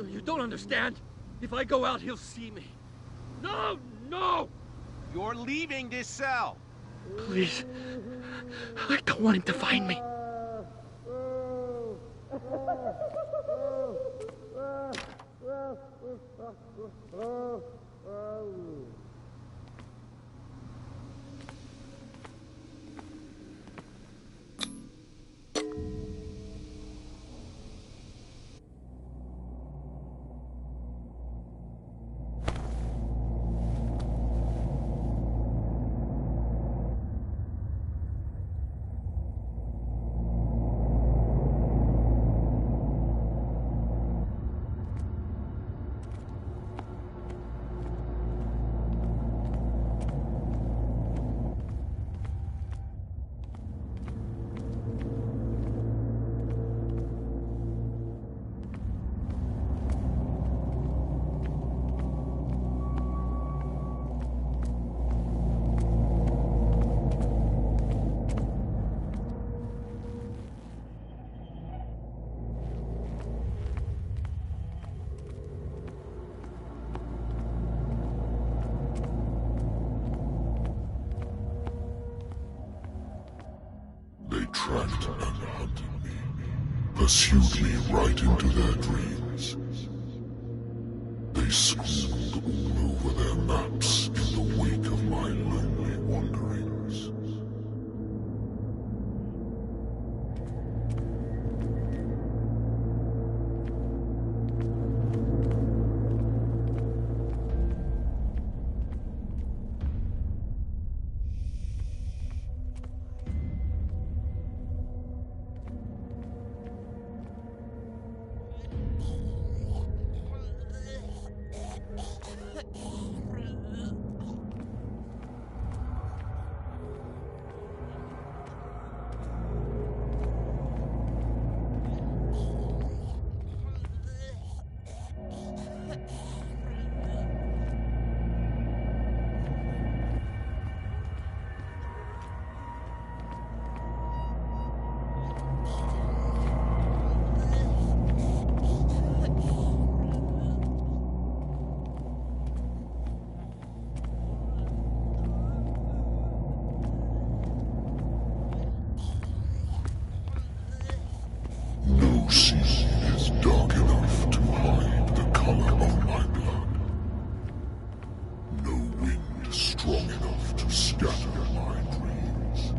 You don't understand. If I go out, he'll see me. No, no! You're leaving this cell. Please. I don't want him to find me. Tracked and hunted me, pursued me right into their dreams. They scrawled all over their maps in the wake of my lonely wanderings. No sea is dark enough to hide the color of my blood. No wind strong enough to scatter my dreams.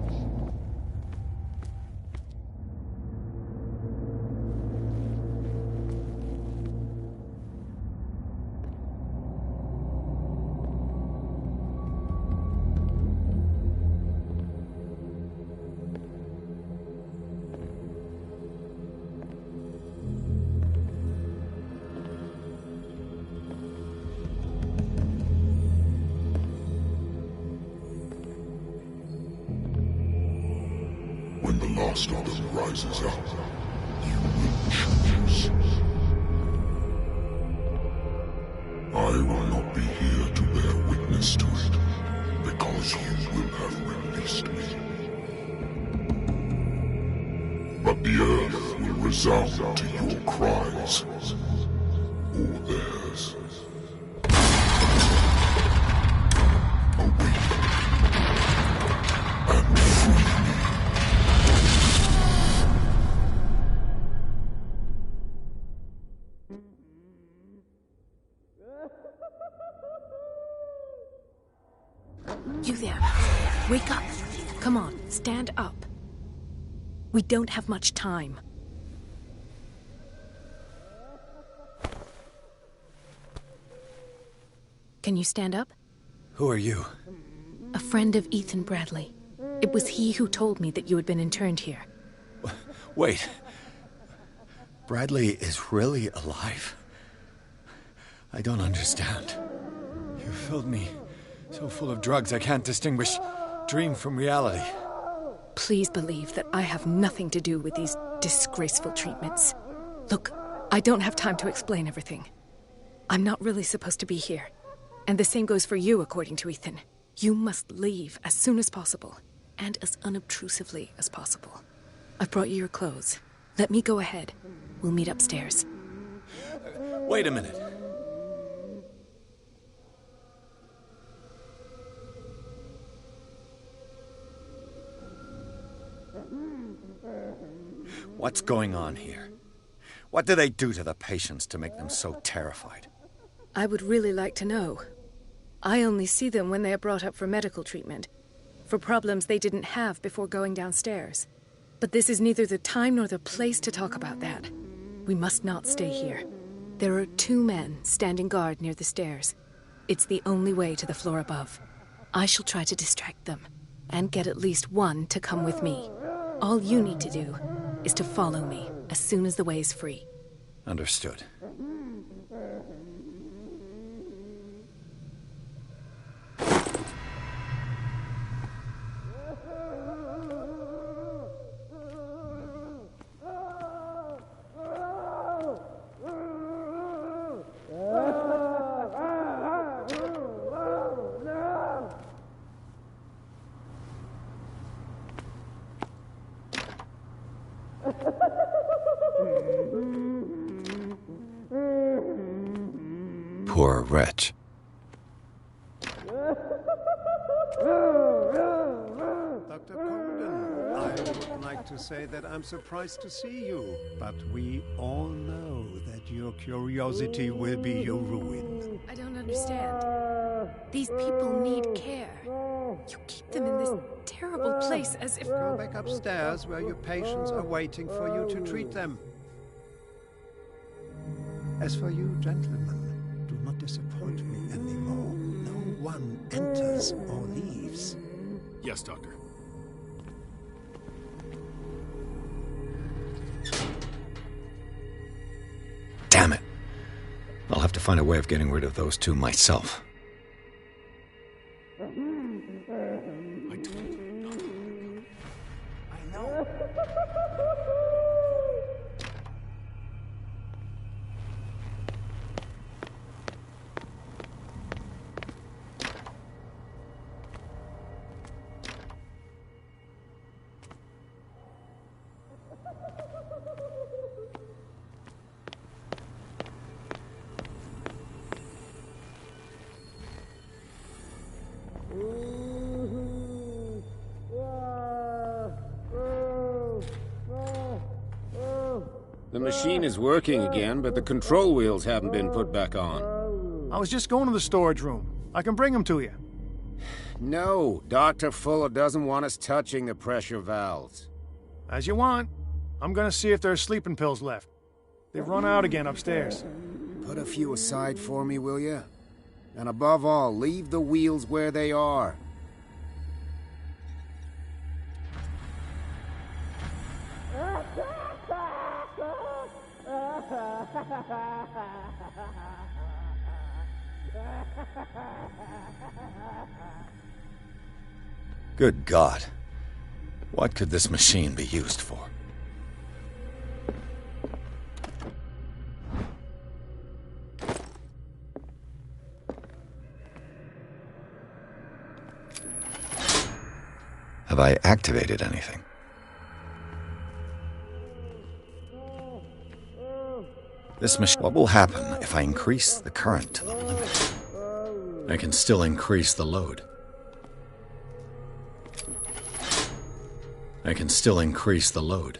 When the last of them rises up, you will choose. I will not be here to bear witness to it, because you will have released me. But the earth will resound to your cries, or theirs. Awake and free me. You there. Wake up. Come on, stand up. We don't have much time. Can you stand up? Who are you? A friend of Ethan Bradley. It was he who told me that you had been interned here. Wait. Bradley is really alive? I don't understand. You filled me so full of drugs I can't distinguish dream from reality. please believe that I have nothing to do with these disgraceful treatments. Look, I don't have time to explain everything. I'm not really supposed to be here. And the same goes for you, according to Ethan. You must leave as soon as possible, and as unobtrusively as possible. I've brought you your clothes. Let me go ahead. We'll meet upstairs. Wait a minute. What's going on here? What do they do to the patients to make them so terrified? I would really like to know. I only see them when they are brought up for medical treatment, for problems they didn't have before going downstairs. But this is neither the time nor the place to talk about that. We must not stay here. There are 2 men standing guard near the stairs. It's the only way to the floor above. I shall try to distract them, and get at least one to come with me. All you need to do is to follow me as soon as the way is free. Understood. Poor wretch. Dr. Colden, I would like to say that I'm surprised to see you, but we all know that your curiosity will be your ruin. I don't understand. These people need care. You keep them in this terrible place as if... Go back upstairs where your patients are waiting for you to treat them. As for you, gentlemen, do not disappoint me anymore. No one enters or leaves. Yes, Doctor. Damn it. I'll have to find a way of getting rid of those 2 myself. I told you not to. I know. The machine is working again, but the control wheels haven't been put back on. I was just going to the storage room. I can bring them to you. No, Dr. Fuller doesn't want us touching the pressure valves. As you want. I'm gonna see if there's sleeping pills left. They've run out again upstairs. Put a few aside for me, will you? And above all, leave the wheels where they are. Good God. What could this machine be used for? Have I activated anything? This machine... What will happen if I increase the current to the limit? I can still increase the load. I can still increase the load.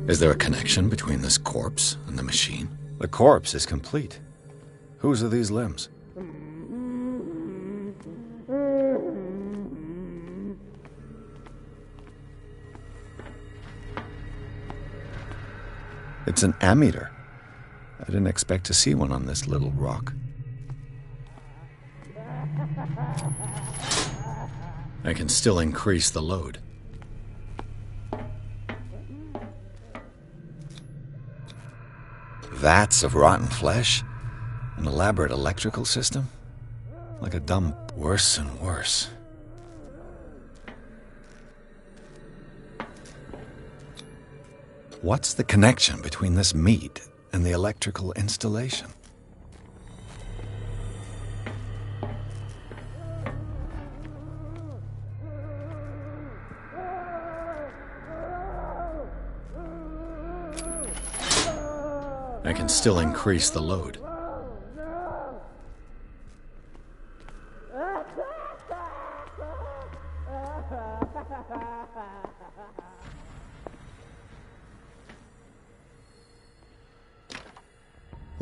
Is there a connection between this corpse and the machine? The corpse is complete. Whose are these limbs? It's an ammeter. I didn't expect to see one on this little rock. I can still increase the load. Vats of rotten flesh? An elaborate electrical system? Like a dumb... Worse and worse. What's the connection between this meat and the electrical installation? I can still increase the load.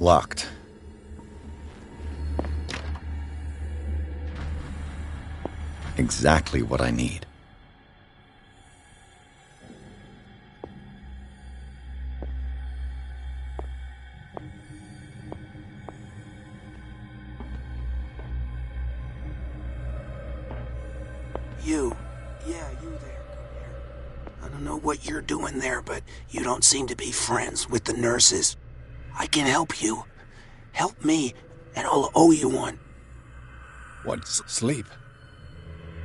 Locked. Exactly what I need. You. Yeah, you there. Come here. I don't know what you're doing there, but you don't seem to be friends with the nurses. I can help you. Help me, and I'll owe you one. What? Sleep?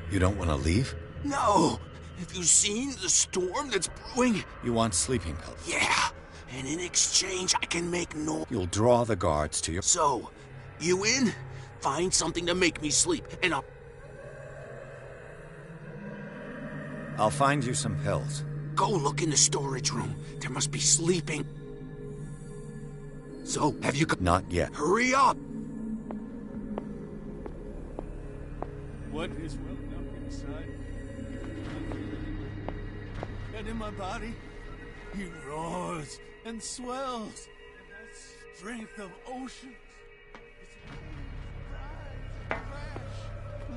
You don't want to leave? No! Have you seen the storm that's brewing? You want sleeping pills? Yeah, and in exchange I can make no... You'll draw the guards to your... So, you in? Find something to make me sleep, and I'll find you some pills. Go look in the storage room. There must be sleeping. So, have you... Not yet. Hurry up! What is welling up inside? And in my body, he roars and swells and has strength of oceans.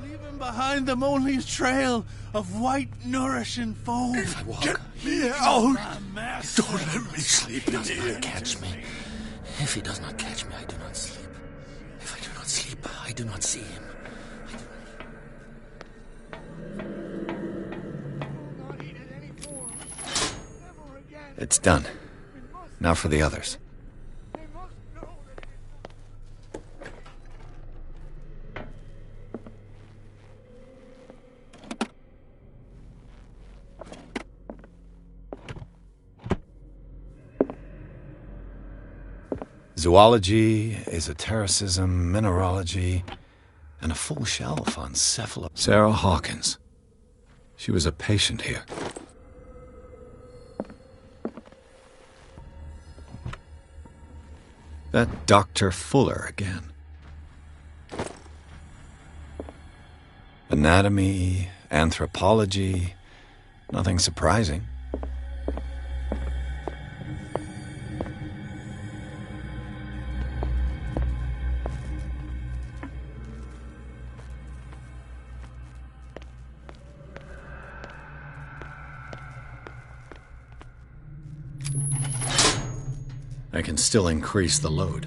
Leaving behind them only a trail of white, nourishing foam. If I walk, Get me out! Don't let me sleep in here. Catch me. If he does not catch me, I do not sleep. If I do not sleep, I do not see him. It's done. Now for the others. Zoology, esotericism, mineralogy, and a full shelf on Sarah Hawkins. She was a patient here. That Dr. Fuller again. Anatomy, anthropology, nothing surprising. I can still increase the load.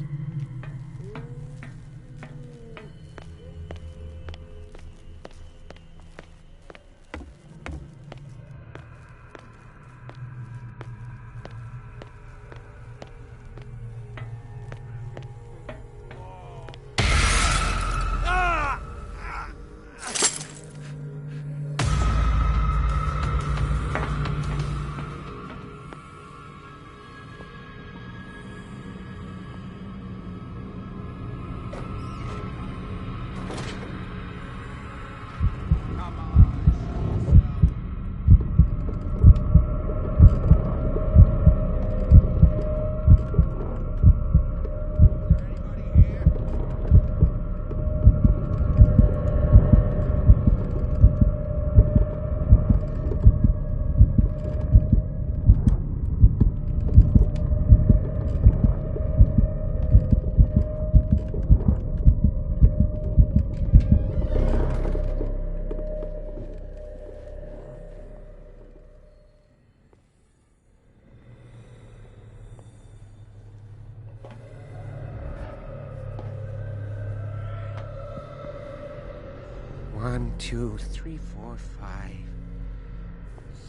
One, two, three, four, 5,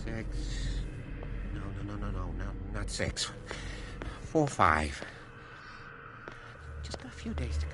6. No, not 6. 4, 5. Just got a few days to go.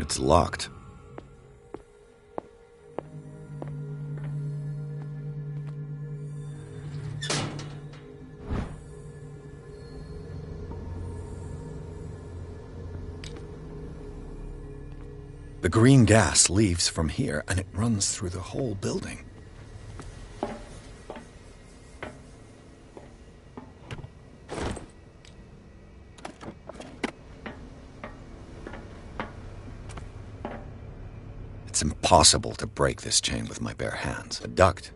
It's locked. The green gas leaves from here, and it runs through the whole building. It's impossible to break this chain with my bare hands. A duct.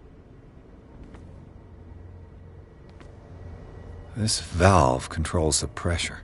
This valve controls the pressure.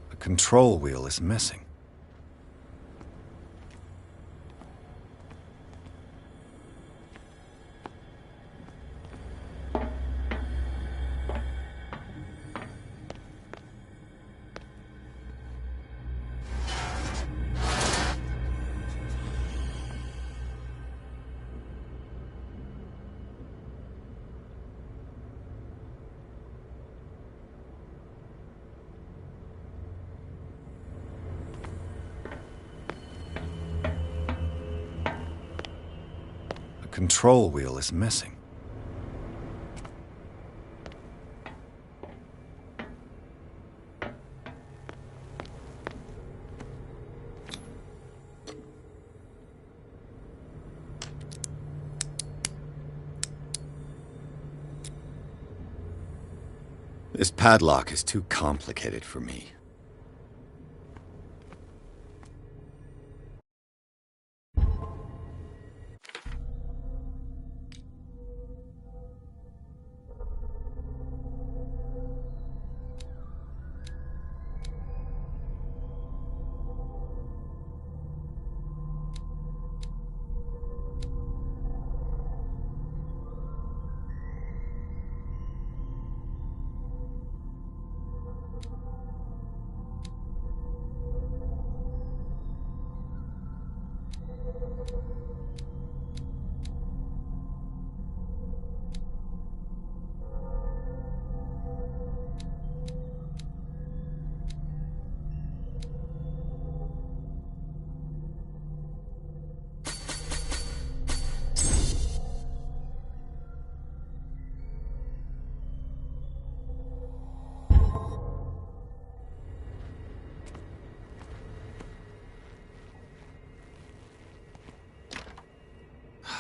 The control wheel is missing. Control wheel is missing. This padlock is too complicated for me.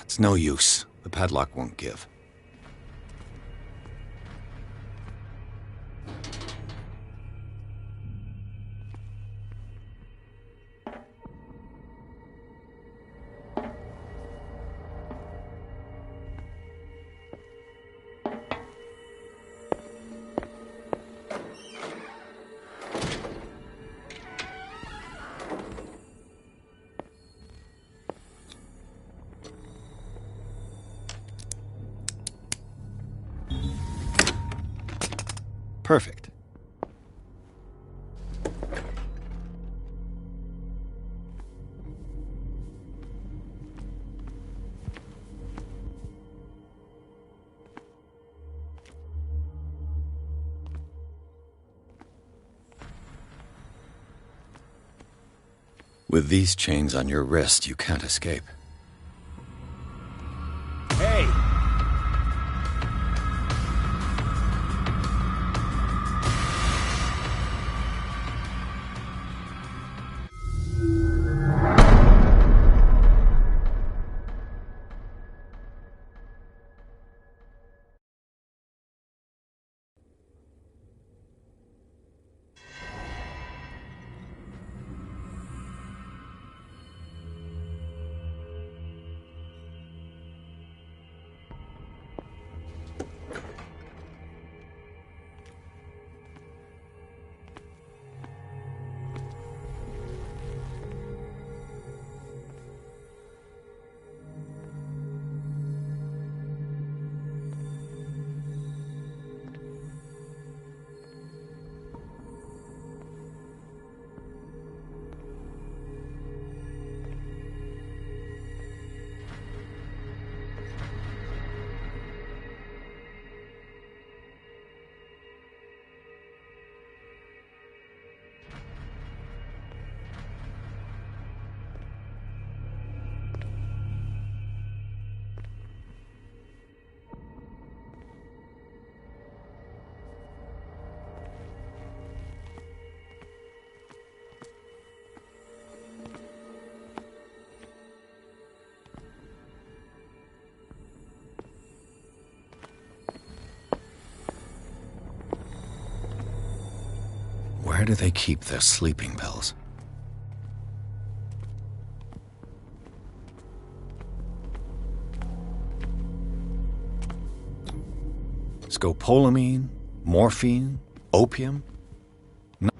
It's no use. The padlock won't give. Perfect. With these chains on your wrist, you can't escape. Hey! Where do they keep their sleeping pills? Scopolamine? Morphine? Opium? No.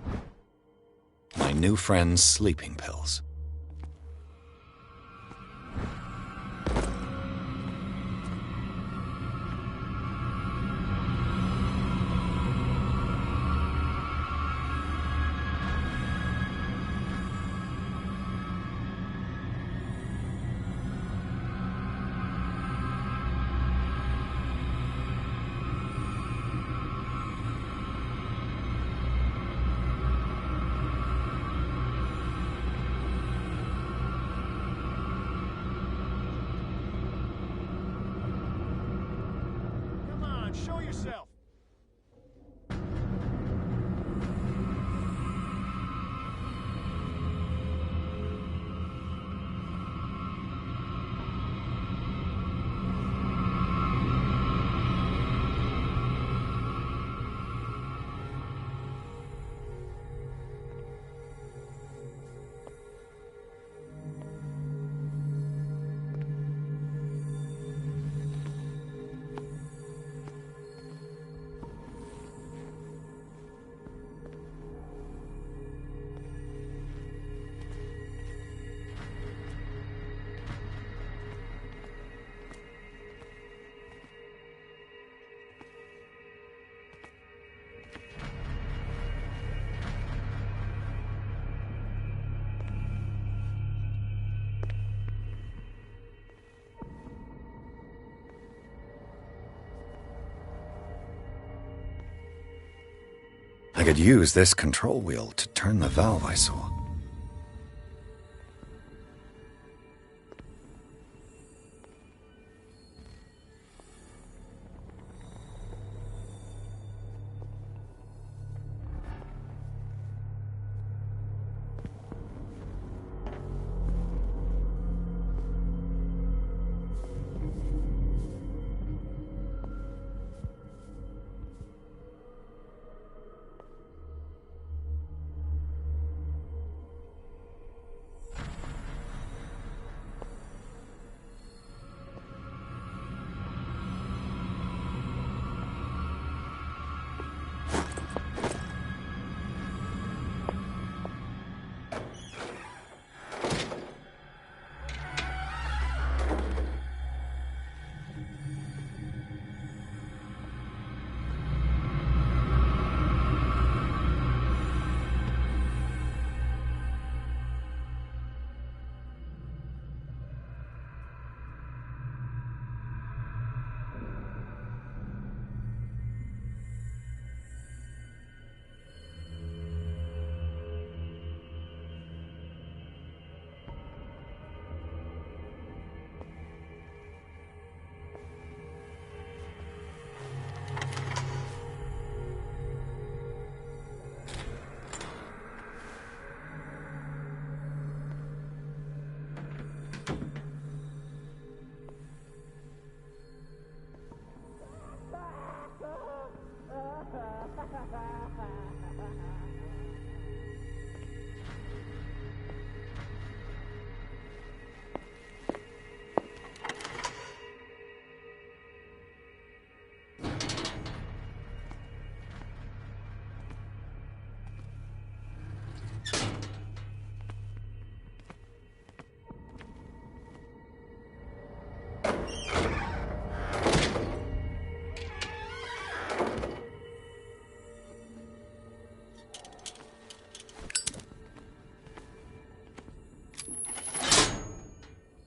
My new friend's sleeping pills. Show yourself! I could use this control wheel to turn the valve I saw.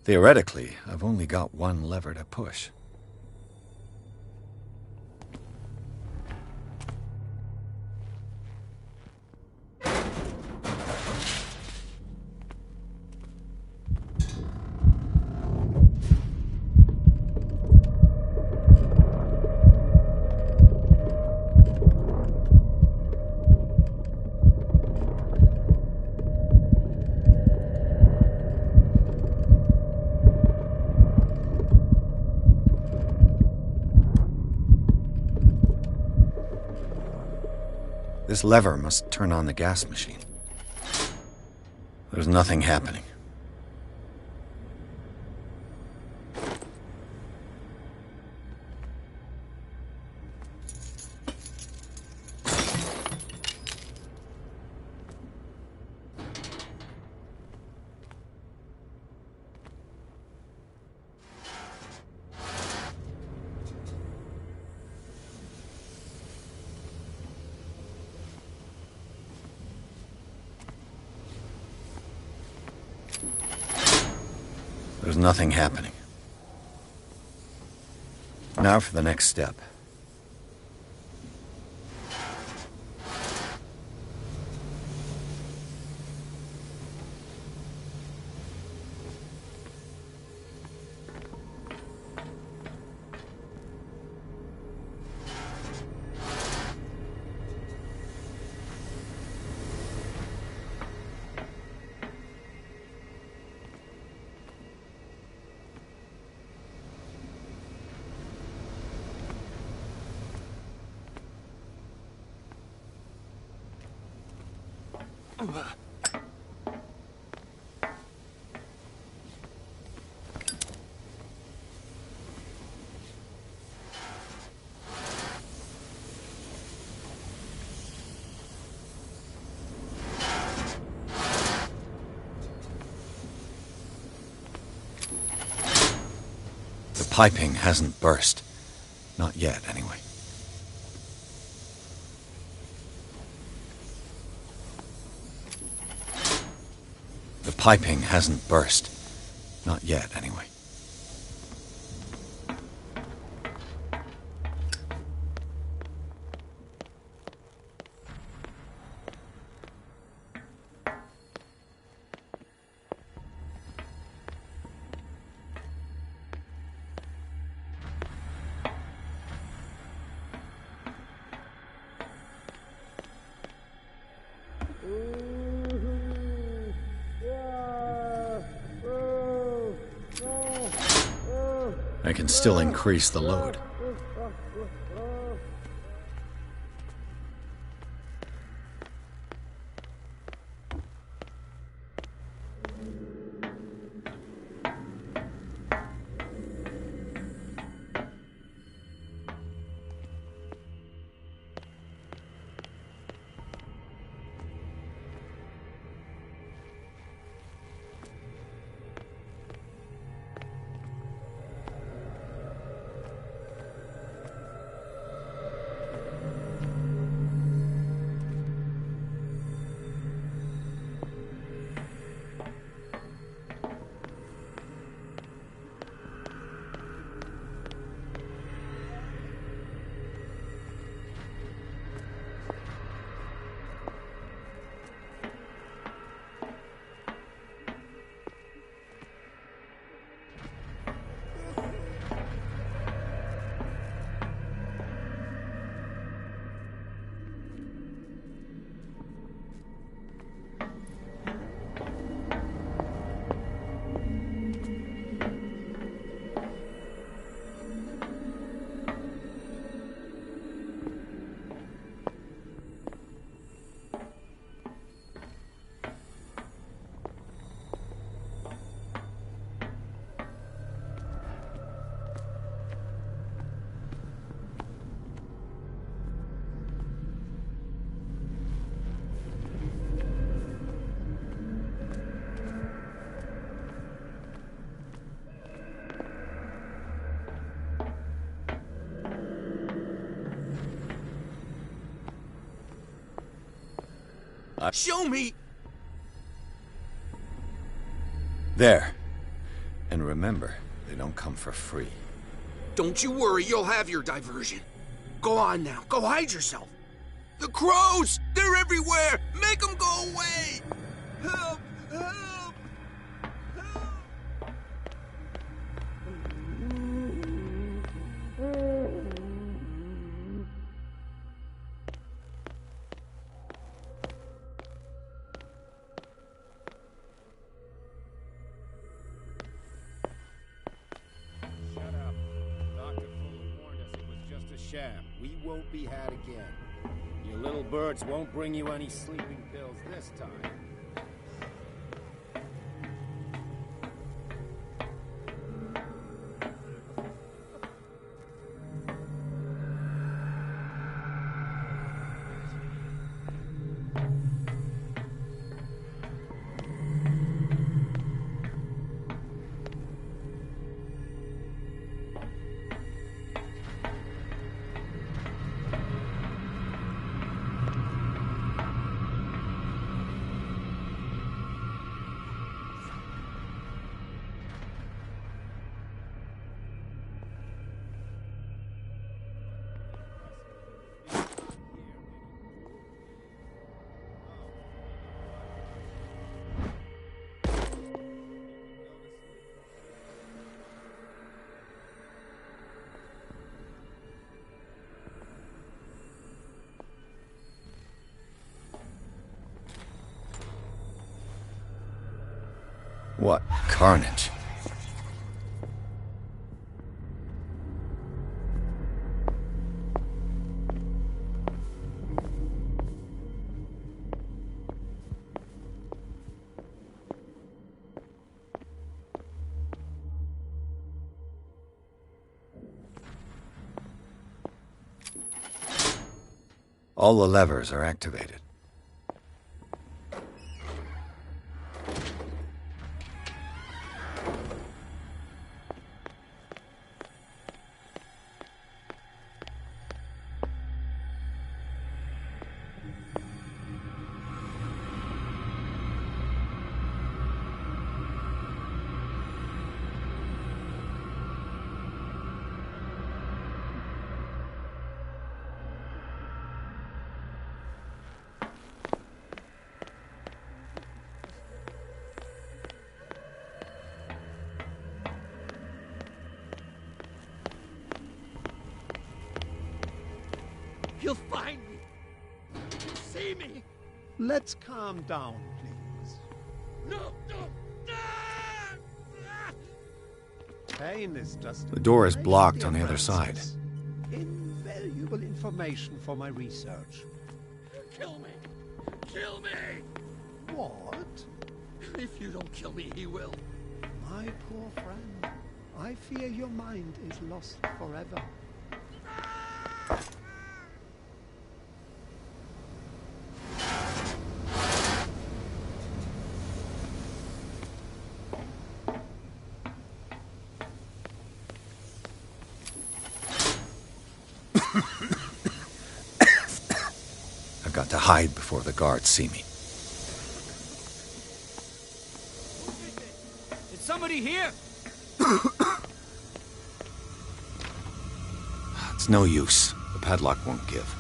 Theoretically, I've only got one lever to push. This lever must turn on the gas machine. There's nothing happening. There's nothing happening. Now for the next step. The piping hasn't burst. Not yet, anyway. The piping hasn't burst. Not yet, anyway. I can still increase the load. Show me! There. And remember, they don't come for free. Don't you worry, you'll have your diversion. Go on now, go hide yourself. The crows! They're everywhere! Make them go away! Help! Help! Sham. We won't be had again. Your little birds won't bring you any sleeping pills this time. What carnage. All the levers are activated. He'll find me. See me. Let's calm down, please. No. Pain is just... The door is blocked on the other side. Invaluable information for my research. Kill me. Kill me. What? If you don't kill me, he will. My poor friend, I fear your mind is lost forever. I've got to hide before the guards see me. Is somebody here? It's no use. The padlock won't give.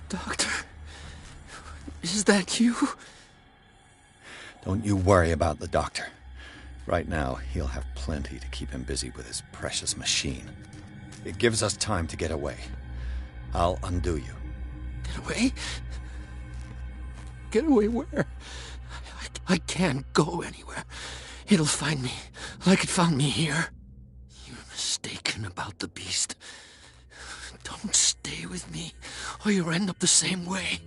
Doctor, is that you? Don't you worry about the doctor. Right now, he'll have plenty to keep him busy with his precious machine. It gives us time to get away. I'll undo you. Get away? Get away where? I can't go anywhere. It'll find me, like it found me here. You're mistaken about the beast. Don't stay with me, or you'll end up the same way.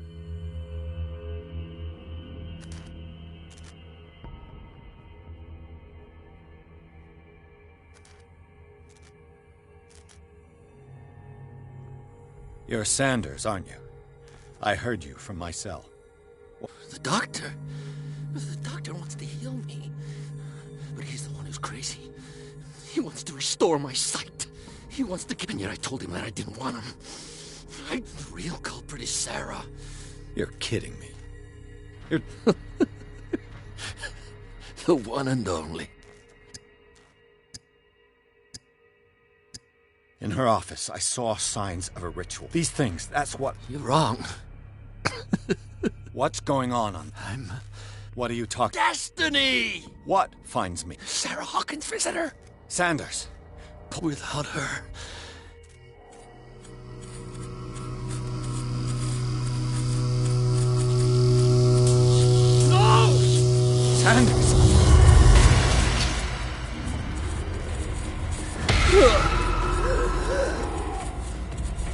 You're Sanders, aren't you? I heard you from my cell. The doctor? The doctor wants to heal me. But he's the one who's crazy. He wants to restore my sight. He wants to get... And yet I told him that I didn't want him. The real culprit is Sarah. You're kidding me. You're... The one and only. In her office, I saw signs of a ritual. These things, that's what... You're wrong. What's going on? What are you talking... Destiny! What finds me? Sarah Hawkins' visitor. Sanders. Without her... No! Sanders!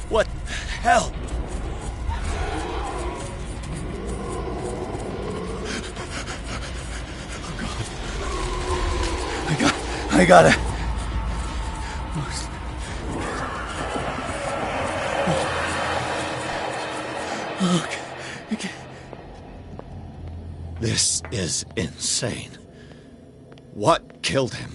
What the hell? I gotta... Okay. This is insane. What killed him?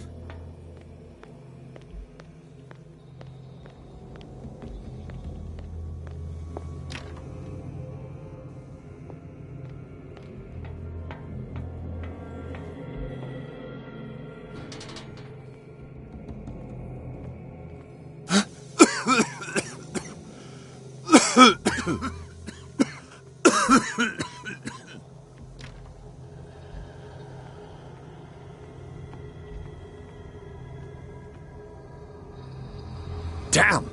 Damn!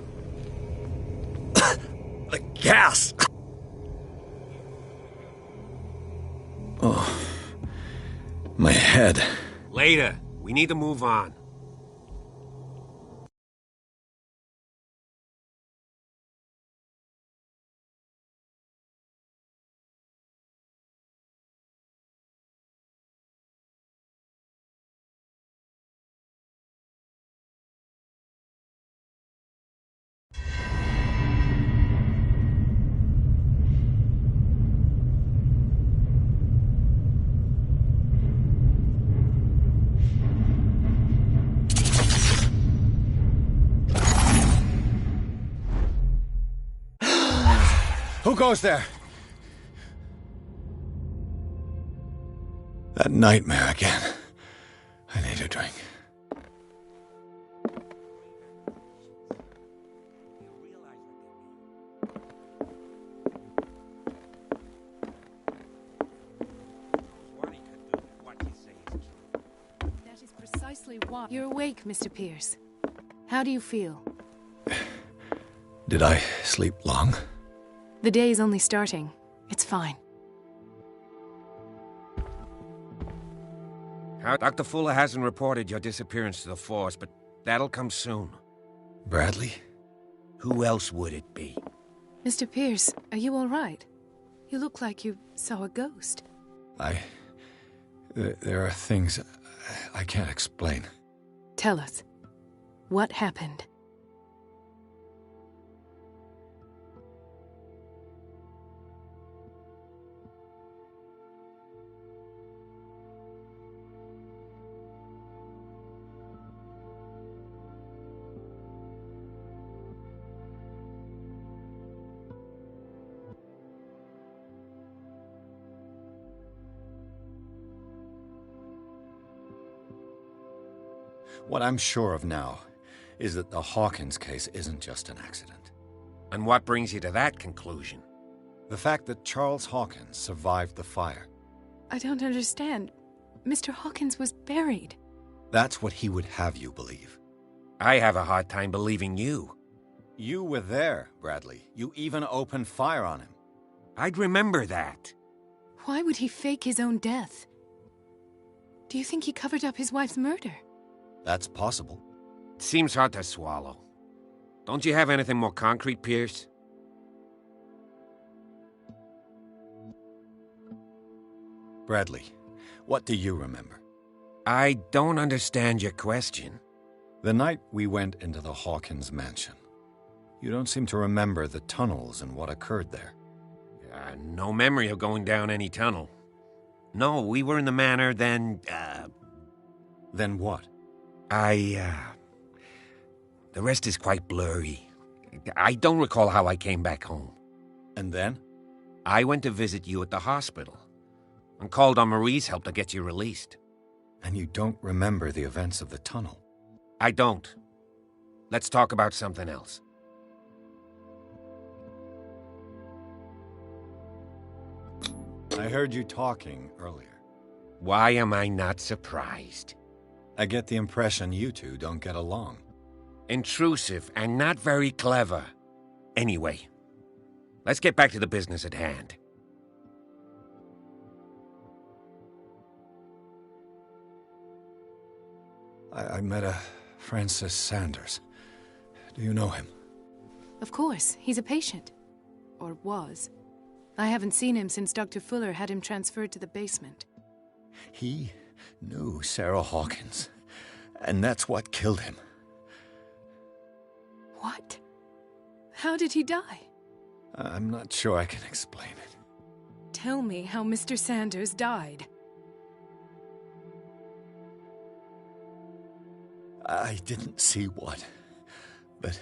The gas! Oh, my head. Later. We need to move on. Who goes there? That nightmare again. I need a drink. That is precisely why. You're awake, Mr. Pierce. How do you feel? Did I sleep long? The day is only starting. It's fine. Dr. Fuller hasn't reported your disappearance to the force, but that'll come soon. Bradley? Who else would it be? Mr. Pierce, are you all right? You look like you saw a ghost. There are things I can't explain. Tell us. What happened? What I'm sure of now is that the Hawkins case isn't just an accident. And what brings you to that conclusion? The fact that Charles Hawkins survived the fire. I don't understand. Mr. Hawkins was buried. That's what he would have you believe. I have a hard time believing you. You were there, Bradley. You even opened fire on him. I'd remember that. Why would he fake his own death? Do you think he covered up his wife's murder? That's possible. It seems hard to swallow. Don't you have anything more concrete, Pierce? Bradley, what do you remember? I don't understand your question. The night we went into the Hawkins mansion. You don't seem to remember the tunnels and what occurred there. No memory of going down any tunnel. No, we were in the manor, then, Then what? The rest is quite blurry. I don't recall how I came back home. And then? I went to visit you at the hospital and called on Marie's help to get you released. And you don't remember the events of the tunnel? I don't. Let's talk about something else. I heard you talking earlier. Why am I not surprised? I get the impression you two don't get along. Intrusive and not very clever. Anyway, let's get back to the business at hand. I met a Francis Sanders. Do you know him? Of course. He's a patient. Or was. I haven't seen him since Dr. Fuller had him transferred to the basement. He knew Sarah Hawkins, and that's what killed him. What? How did he die? I'm not sure I can explain it. Tell me how Mr. Sanders died. I didn't see what, but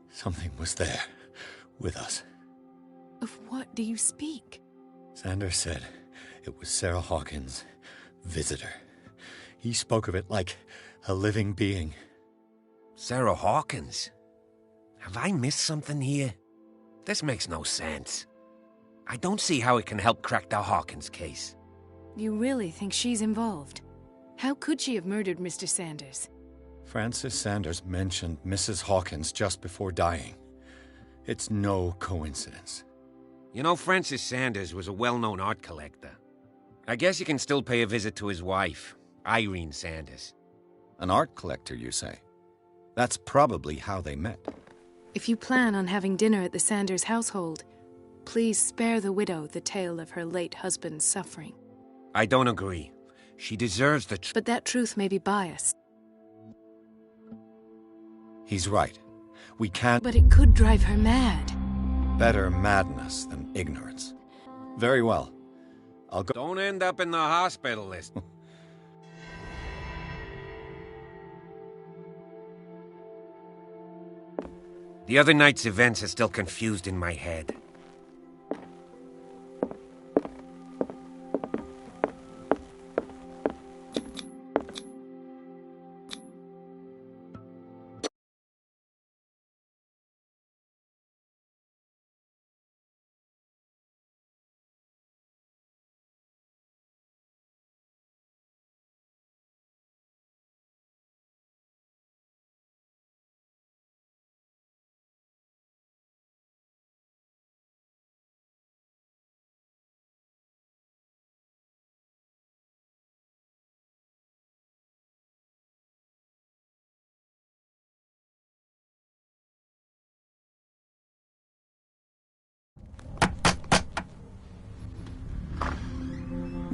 something was there, with us. Of what do you speak? Sanders said it was Sarah Hawkins' visitor. He spoke of it like a living being. Sarah Hawkins? Have I missed something here? This makes no sense. I don't see how it can help crack the Hawkins case. You really think she's involved? How could she have murdered Mr. Sanders? Francis Sanders mentioned Mrs. Hawkins just before dying. It's no coincidence. You know, Francis Sanders was a well-known art collector. I guess you can still pay a visit to his wife, Irene Sanders. An art collector, you say? That's probably how they met. If you plan on having dinner at the Sanders household, please spare the widow the tale of her late husband's suffering. I don't agree. She deserves the truth. But that truth may be biased. He's right. We can't... But it could drive her mad. Better madness than ignorance. Very well. I'll go... Don't end up in the hospital list. The other night's events are still confused in my head.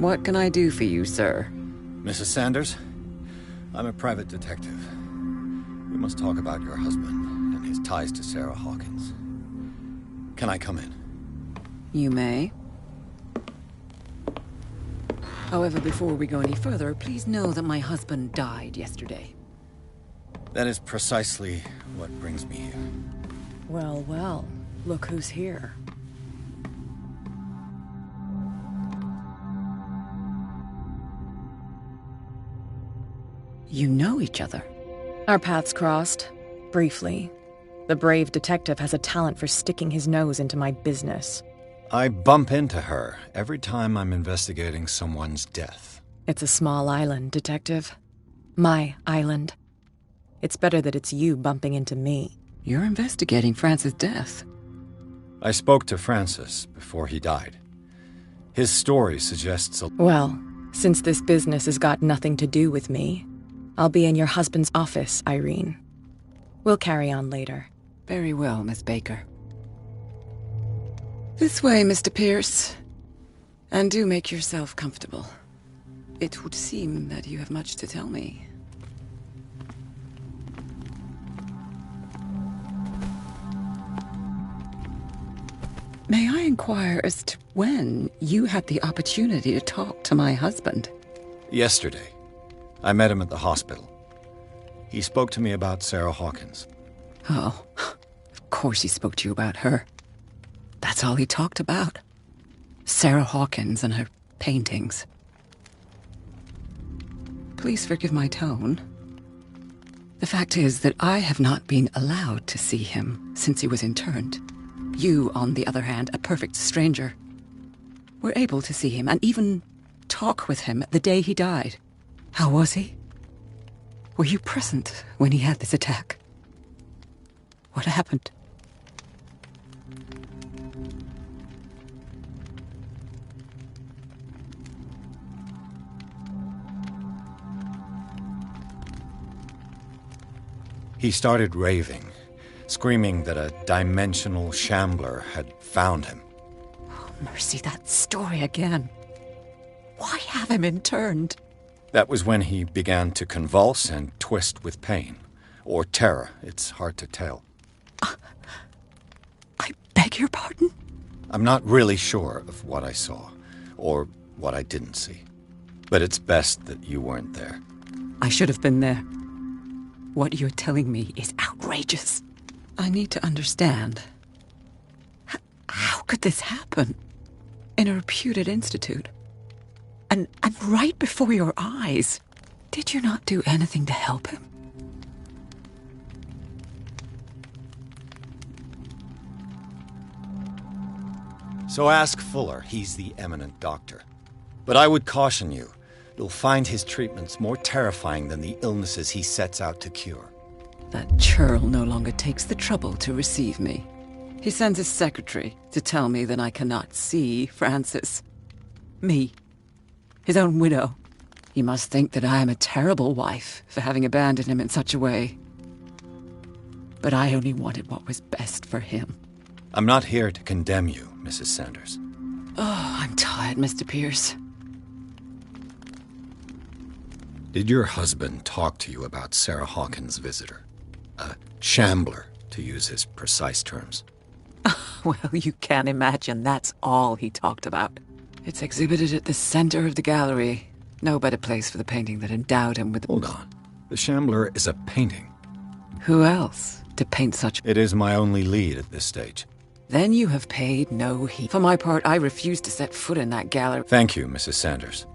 What can I do for you, sir? Mrs. Sanders, I'm a private detective. We must talk about your husband and his ties to Sarah Hawkins. Can I come in? You may. However, before we go any further, please know that my husband died yesterday. That is precisely what brings me here. Well, well, look who's here. You know each other? Our paths crossed, briefly. The brave detective has a talent for sticking his nose into my business. I bump into her every time I'm investigating someone's death. It's a small island, Detective. My island. It's better that it's you bumping into me. You're investigating Francis' death. I spoke to Francis before he died. His story suggests a... Well, since this business has got nothing to do with me, I'll be in your husband's office, Irene. We'll carry on later. Very well, Miss Baker. This way, Mr. Pierce. And do make yourself comfortable. It would seem that you have much to tell me. May I inquire as to when you had the opportunity to talk to my husband? Yesterday. I met him at the hospital. He spoke to me about Sarah Hawkins. Oh, of course he spoke to you about her. That's all he talked about. Sarah Hawkins and her paintings. Please forgive my tone. The fact is that I have not been allowed to see him since he was interned. You, on the other hand, a perfect stranger, were able to see him and even talk with him the day he died. How was he? Were you present when he had this attack? What happened? He started raving, screaming that a dimensional shambler had found him. Oh, mercy, that story again. Why have him interned? That was when he began to convulse and twist with pain. Or terror, it's hard to tell. I beg your pardon? I'm not really sure of what I saw, or what I didn't see. But it's best that you weren't there. I should have been there. What you're telling me is outrageous. I need to understand. How could this happen? In a reputed institute? And right before your eyes? Did you not do anything to help him? So ask Fuller, he's the eminent doctor. But I would caution you, you'll find his treatments more terrifying than the illnesses he sets out to cure. That churl no longer takes the trouble to receive me. He sends his secretary to tell me that I cannot see Francis. Me. His own widow. He must think that I am a terrible wife for having abandoned him in such a way. But I only wanted what was best for him. I'm not here to condemn you, Mrs. Sanders. Oh, I'm tired, Mr. Pierce. Did your husband talk to you about Sarah Hawkins' visitor? A shambler, to use his precise terms. Well, you can't imagine that's all he talked about. It's exhibited at the center of the gallery. No better place for the painting that endowed him with... Hold on. The shambler is a painting. Who else to paint such... It is my only lead at this stage. Then you have paid no heed. For my part, I refuse to set foot in that gallery. Thank you, Mrs. Sanders.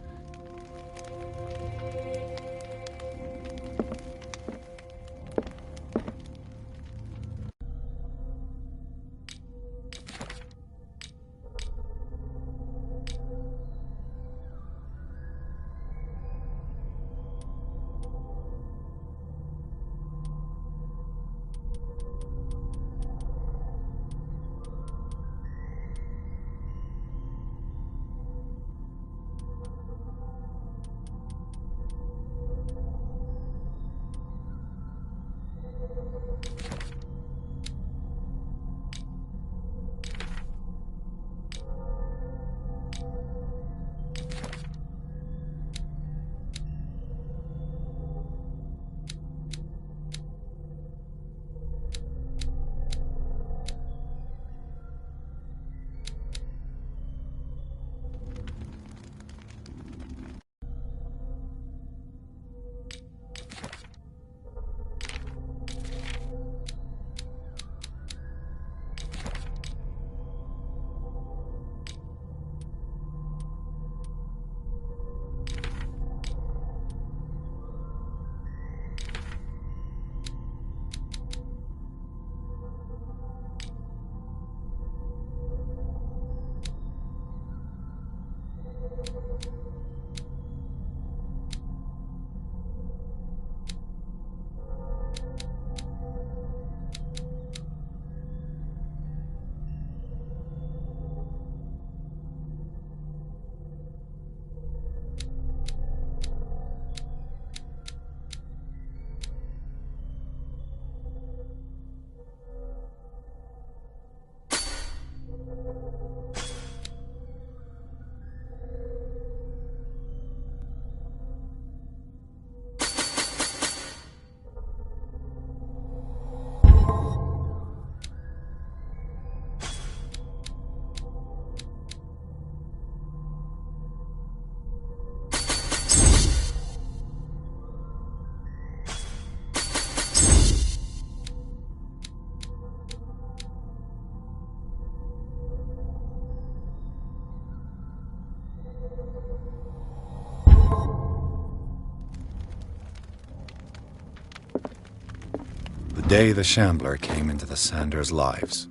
The day the Shambler came into the Sanders' lives.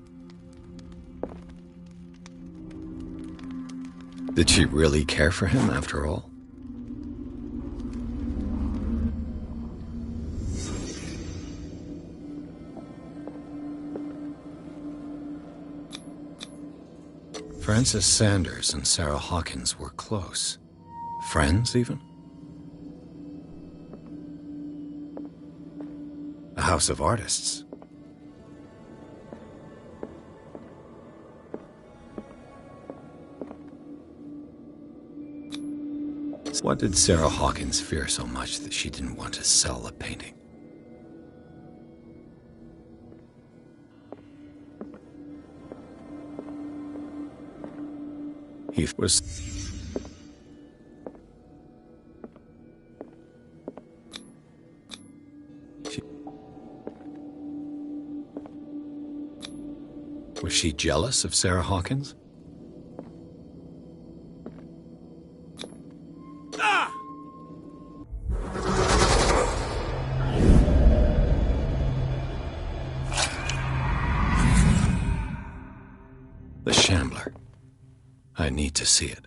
Did she really care for him after all? Francis Sanders and Sarah Hawkins were close. Friends, even? A house of artists. What did Sarah Hawkins fear so much that she didn't want to sell the painting? He was... Was she jealous of Sarah Hawkins? The Shambler. I need to see it.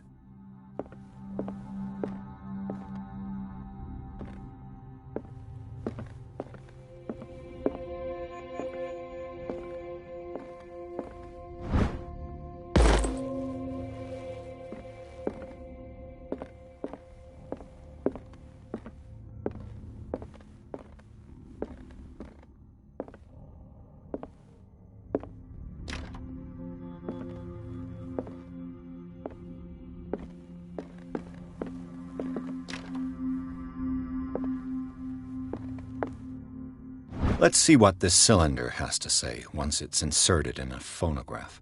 Let's see what this cylinder has to say once it's inserted in a phonograph.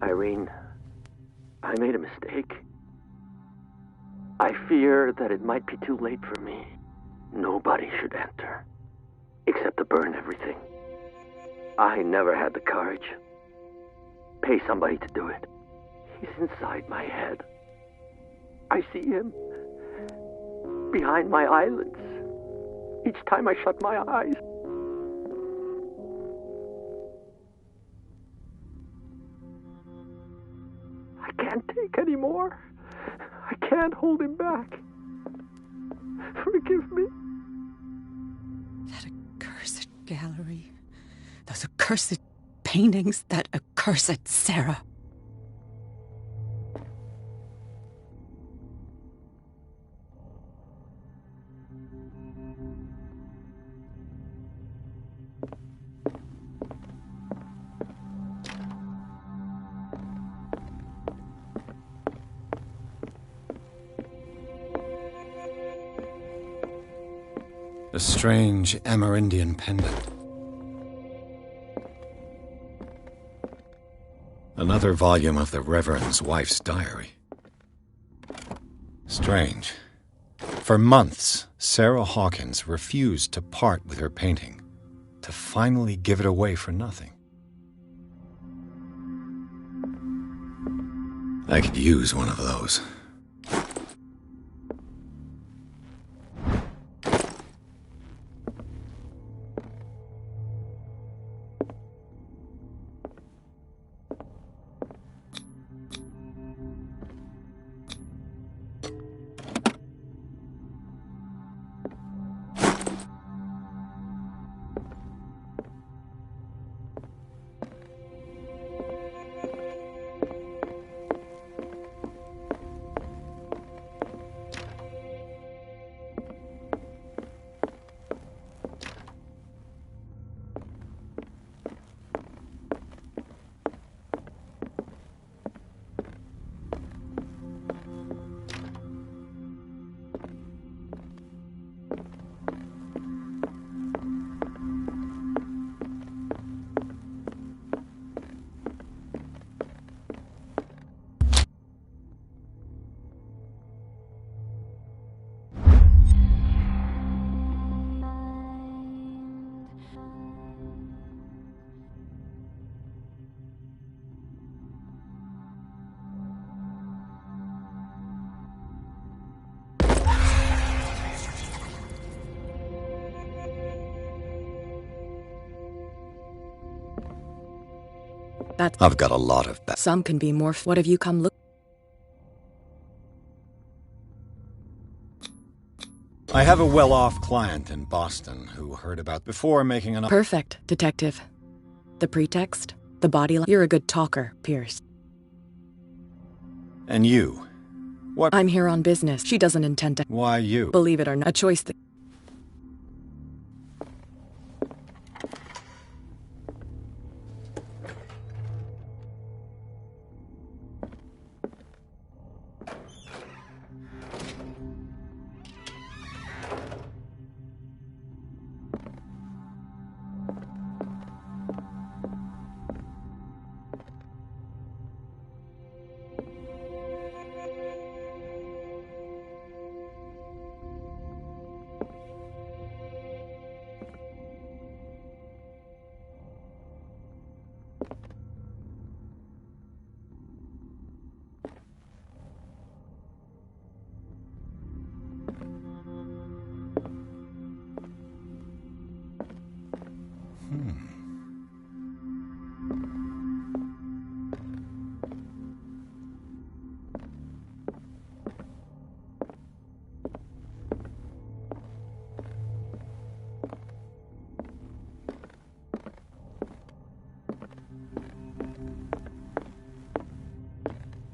Irene, I made a mistake. I fear that it might be too late for me. Nobody should enter, except to burn everything. I never had the courage. Pay somebody to do it. He's inside my head. I see him behind my eyelids each time I shut my eyes. I can't take any more. I can't hold him back. Forgive me. That accursed gallery. Those accursed paintings. That accursed Sarah. A strange Amerindian pendant. Another volume of the Reverend's wife's diary. Strange. For months, Sarah Hawkins refused to part with her painting, to finally give it away for nothing. I could use one of those. I've got a lot of bad. Some can be more. What have you come look? I have a well-off client in Boston who heard about before making an... Perfect, Detective. The pretext? The body... You're a good talker, Pierce. And you? What? I'm here on business. She doesn't intend to... Why you? Believe it or not, a choice that...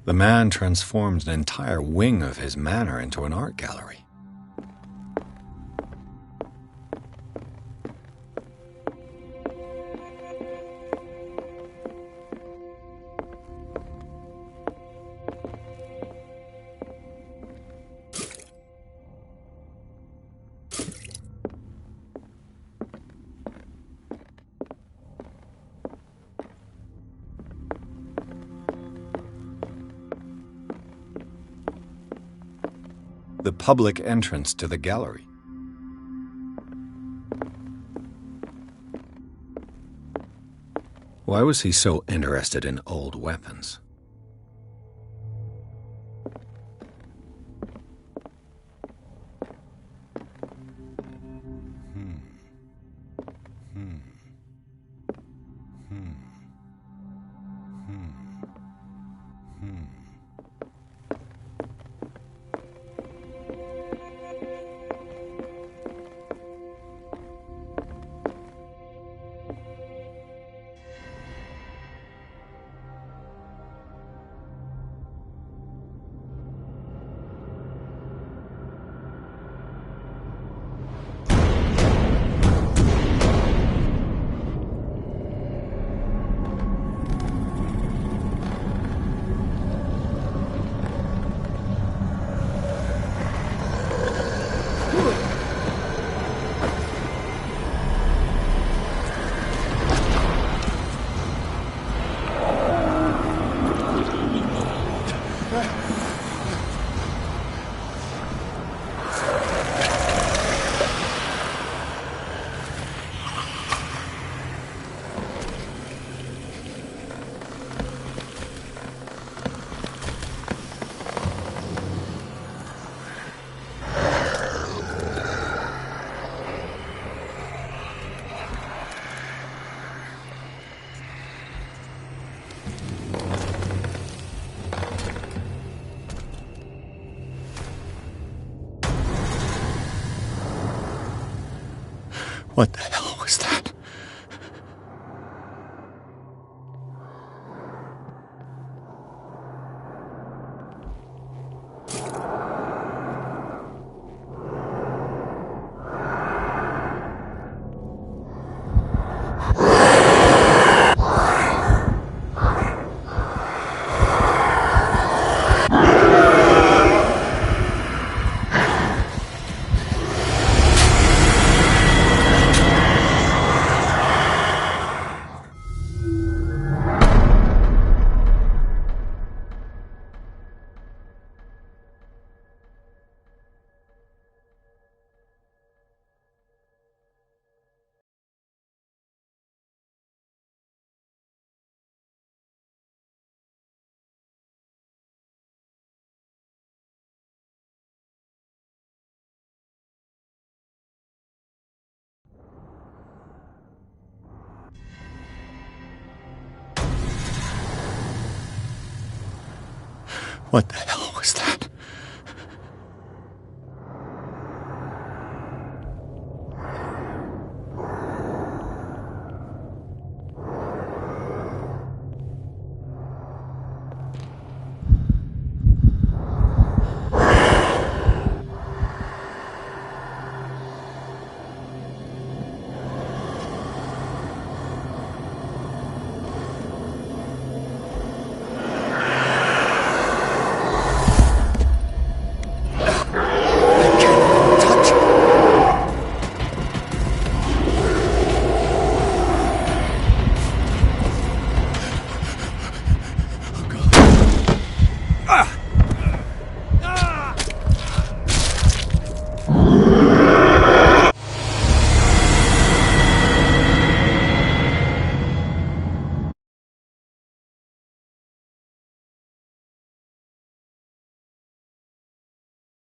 The man transformed an entire wing of his manor into an art gallery. The public entrance to the gallery. Why was he so interested in old weapons? What the hell was that? What the hell?